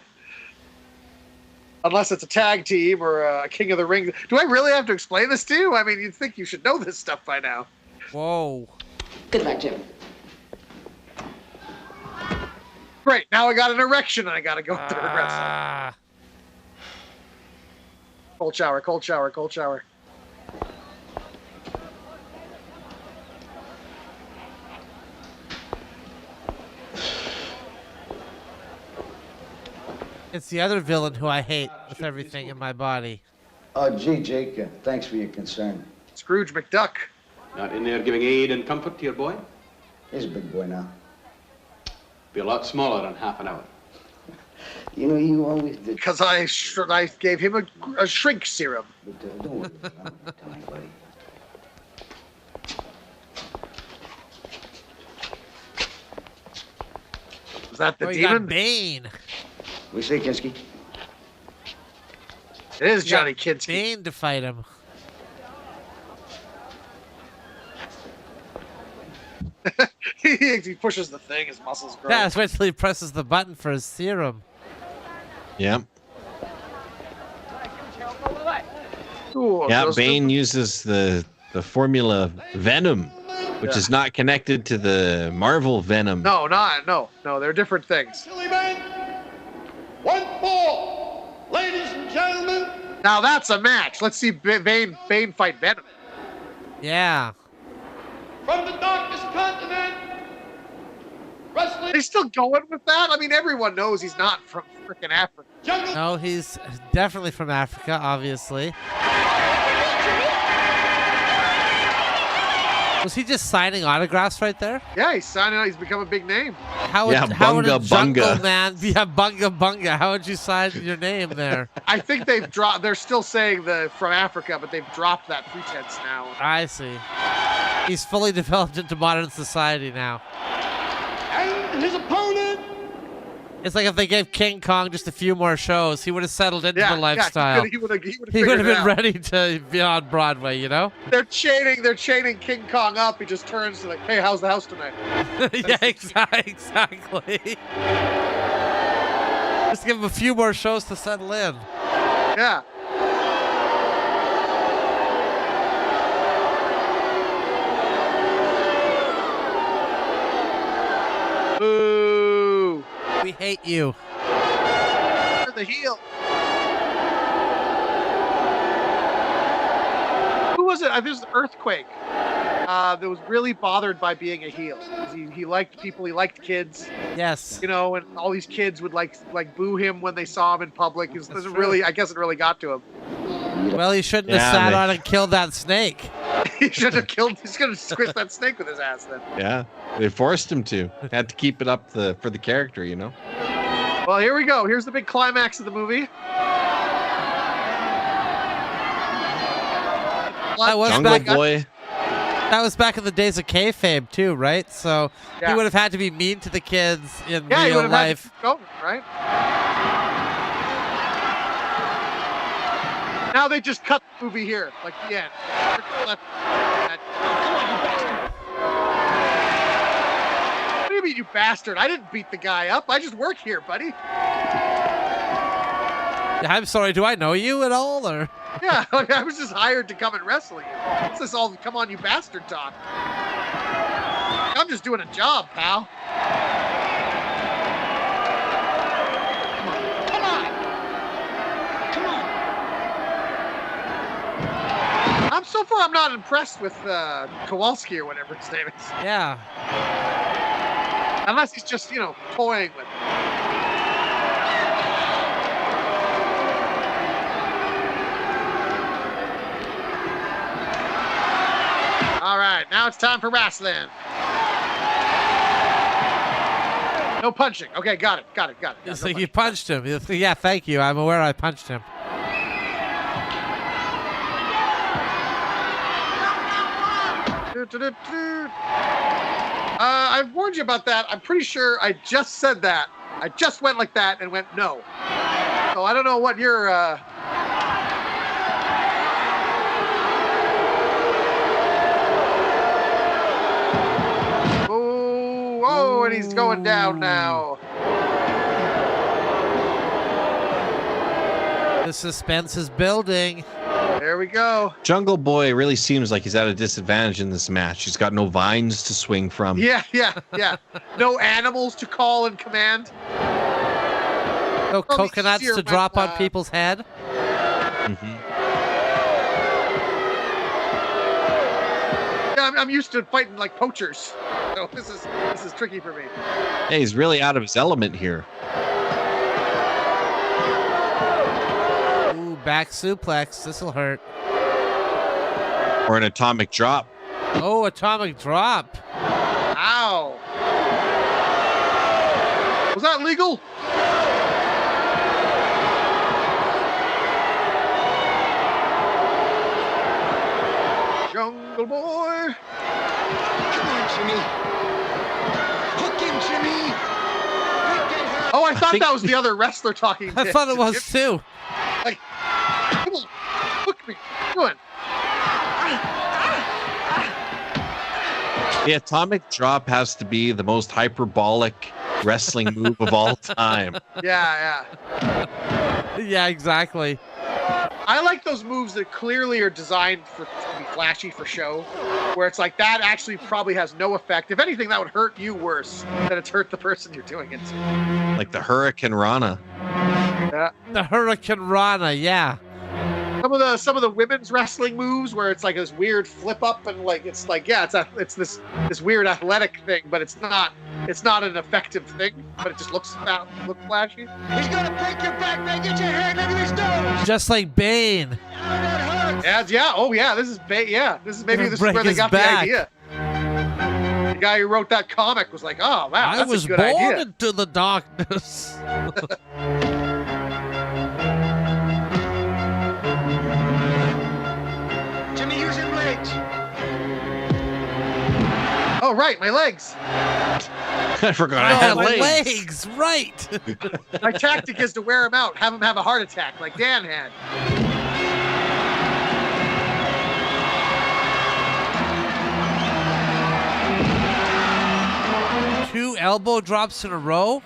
Unless it's a tag team or a King of the Ring. Do I really have to explain this to you? I mean, you'd think you should know this stuff by now. Whoa. Good luck, Jim. Great, now I got an erection and I gotta go through wrestling. Cold shower, cold shower, cold shower. It's the other villain who I hate with everything in my body. Oh, gee, Jake, thanks for your concern. Scrooge McDuck. Not in there giving aid and comfort to your boy? He's a big boy now. Be a lot smaller in half an hour. You know, you always did. Because I gave him a shrink serum. But don't worry, I'm not telling anybody. Was that the You got demon? Bane. We say, Kinski? It is You got Johnny Kinski. Bane to fight him. He pushes the thing, his muscles grow. Yeah, that's wait till he presses the button for his serum. Yeah. Ooh, Yeah, those Bane uses the formula Venom, which is not connected to the Marvel Venom. No, they're different things. Once more, ladies and gentlemen, Now that's a match. Let's see Bane fight Venom. Yeah. From the darkest continent, wrestling. They still going with that? I mean, everyone knows he's not from freaking Africa. No, he's definitely from Africa, obviously. Was he just signing autographs right there? Yeah, he's signing out. He's become a big name. How would a jungle man be a bunga bunga? How would you sign your name there? I think they've dropped. They're still saying from Africa, but they've dropped that pretense now. I see. He's fully developed into modern society now. And his opponent. It's like if they gave King Kong just a few more shows, he would have settled into the lifestyle. He would have been ready to be on Broadway, you know? They're chaining King Kong up. He just turns to like, hey, how's the house tonight? Yeah, exactly. Just give him a few more shows to settle in. Yeah. Boo. We hate you. You're the heel. Who was it? I think it was Earthquake. That was really bothered by being a heel. He liked people. He liked kids. Yes. You know, and all these kids would like boo him when they saw him in public. I guess it really got to him. Well, he shouldn't have sat on and killed that snake. He should have killed. He's gonna squish that snake with his ass then. Yeah, they forced him to. Had to keep it up for the character, you know. Well, here we go. Here's the big climax of the movie. Jungle Boy. That was back in the days of kayfabe too, right? So he would have had to be mean to the kids in real life. Right? Now they just cut the movie here, like the end. What do you mean, you bastard? I didn't beat the guy up. I just work here, buddy. I'm sorry, do I know you at all, or? Yeah, I was just hired to come and wrestle you. What's this all come on you bastard talk? I'm just doing a job, pal. So far, I'm not impressed with Kowalski or whatever his name is. Yeah. Unless he's just, toying with it. All right, now it's time for wrestling. No punching. Okay, got it. So you punched him. Yeah, thank you. I'm aware I punched him. I've warned you about that. I'm pretty sure I just said that. I just went like that and went no. So I don't know what your Oh, and he's going down now. The suspense is building. There we go. Jungle Boy really seems like he's at a disadvantage in this match. He's got no vines to swing from. Yeah. No animals to call and command. No coconuts to drop on people's head. Mm-hmm. Yeah, I'm used to fighting like poachers. So this is tricky for me. Hey, he's really out of his element here. Back suplex. This'll hurt. Or an atomic drop. Oh, atomic drop. Ow. Was that legal? Jungle Boy. Come on, Jimmy. Hook him, Jimmy. Oh, I thought that was the other wrestler talking. I thought it was too. Like, come on, hook me. Come on. The atomic drop has to be the most hyperbolic wrestling move of all time. Yeah. Yeah, exactly. I like those moves that clearly are designed to be flashy for show, where it's like that actually probably has no effect. If anything, that would hurt you worse than it's hurt the person you're doing it to. Like the Hurricane Rana. Yeah. The Hurricane Rana, yeah. Some of the women's wrestling moves where it's like this weird flip up and like it's this weird athletic thing, but it's not an effective thing, but it just looks flashy. He's gonna break your back, man. Get your hand into his nose. Just like Bane. Yeah. Oh yeah. This is maybe this is where they got the idea. The guy who wrote that comic was like, oh wow, that's I was a good born idea. into the darkness. Jimmy, use your legs. Oh right, my legs. I forgot I had legs. Right. My tactic is to wear him out, have him have a heart attack like Dan had. 2 elbow drops in a row?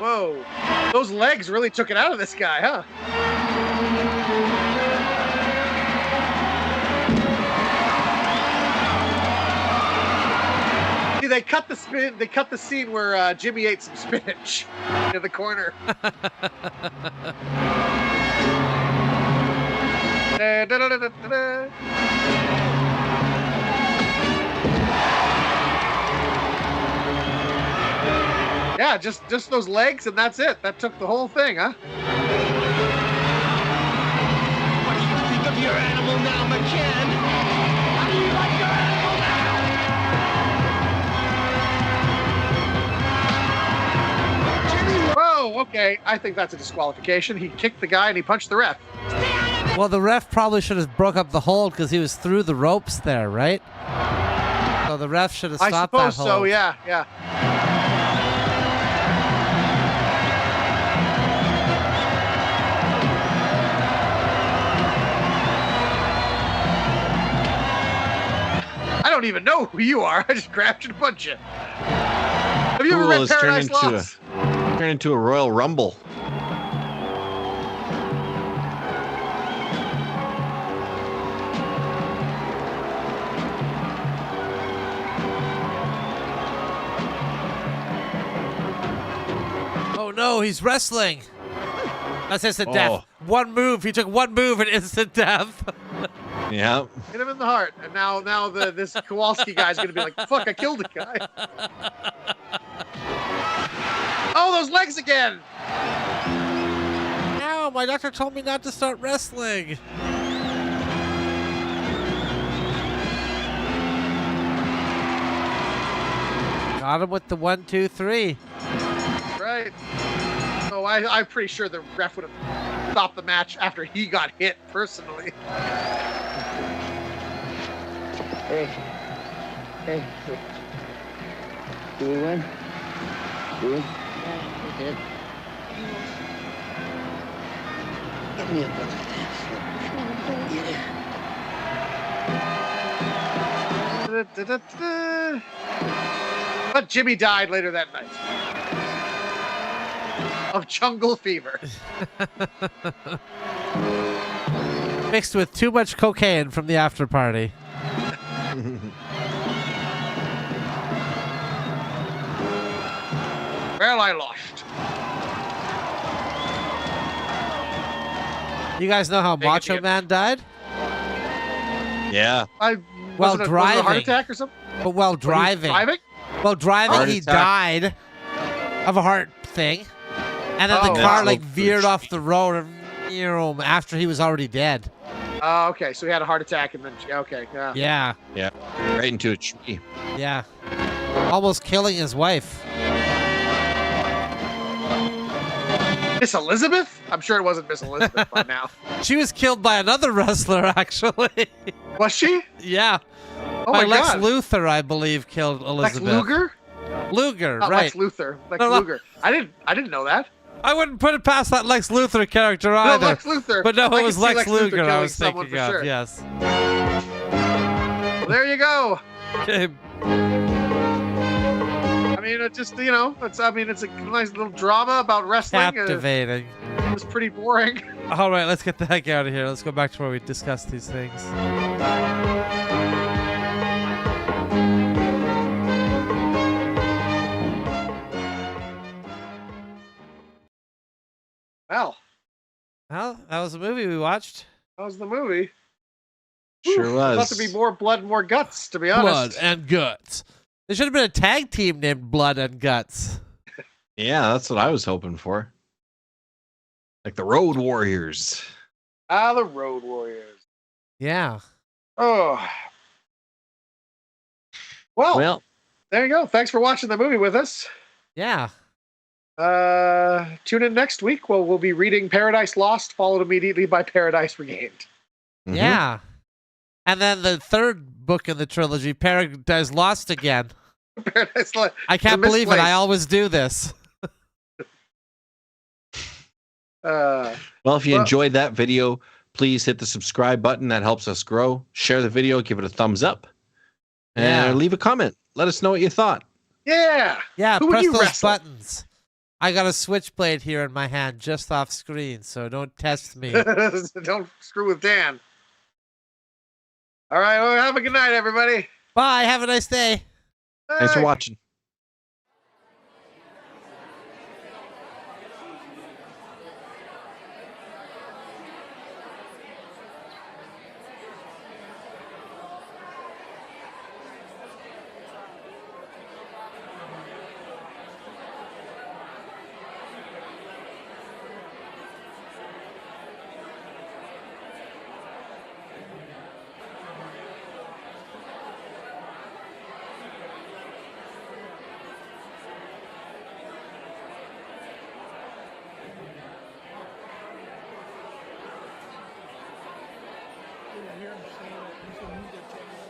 Whoa. Those legs really took it out of this guy, huh? See, they cut the scene where Jimmy ate some spinach in the corner. Yeah, just those legs and that's it. That took the whole thing, huh? What do you think of your animal now, McCann? How do you like your animal now? Whoa, okay. I think that's a disqualification. He kicked the guy and he punched the ref. Well, the ref probably should have broke up the hold because he was through the ropes there, right? So the ref should have stopped that hold. I suppose so, yeah. I don't even know who you are. I just grabbed you to punch you. Have you ever read Paradise Lost? Turned into a Royal Rumble. Oh no, he's wrestling. That's instant death. One move. He took one move and instant death. Yeah. Hit him in the heart, and now this Kowalski guy's gonna be like, "Fuck, I killed the guy." Oh, those legs again! No, my doctor told me not to start wrestling. Got him with the 1, 2, 3. Right. So I'm pretty sure the ref would have stopped the match after he got hit personally. Hey. Do we win? Do we? Yeah, we did. Give me a brother. Yeah. But Jimmy died later that night. Of jungle fever. Mixed with too much cocaine from the after party. Well, I lost. You guys know how Macho Man died? Yeah. While Was it driving. a heart attack or something? But while driving. While driving, Heart he attack. died of a heart thing. And then the car veered off the road and after he was already dead. Oh, okay. So he had a heart attack and then okay, yeah. Yeah. Yeah. Right into a tree. Yeah. Almost killing his wife. Miss Elizabeth? I'm sure it wasn't Miss Elizabeth by now. She was killed by another wrestler, actually. Was she? Yeah. Oh by my Lex God. Luthor, I believe, killed Elizabeth. Lex Luger? Luger, Not right. Lex Luthor. Lex No. Luger. I didn't know that. I wouldn't put it past that Lex Luthor character either. No, Lex Luthor. But no, I it was can see Lex Lex Luthor Luger I killing was someone thinking for of, sure. yes. Well, there you go. Okay. I mean, it's just, it's a nice little drama about wrestling. Captivating. It was pretty boring. All right, let's get the heck out of here. Let's go back to where we discussed these things. Well, that was a movie we watched. That was the movie. Sure was. Thought to be more blood, more guts. To be honest. Blood and Guts. There should have been a tag team named Blood and Guts. Yeah, that's what I was hoping for. Like the Road Warriors. Ah, the Road Warriors. Yeah. Oh. Well, there you go. Thanks for watching the movie with us. Yeah. Tune in next week. Well, we'll be reading Paradise Lost, followed immediately by Paradise Regained. Yeah. And then the third book in the trilogy, Paradise Lost again. Paradise Lost. I can't believe it. I always do this. Well, if you enjoyed that video, please hit the subscribe button. That helps us grow. Share the video, give it a thumbs up, and leave a comment. Let us know what you thought. Yeah. Yeah, Who would press you those wrestle? buttons. I got a switchblade here in my hand just off screen, so don't test me. Don't screw with Dan. All right. Well, have a good night, everybody. Bye. Have a nice day. Thanks for watching.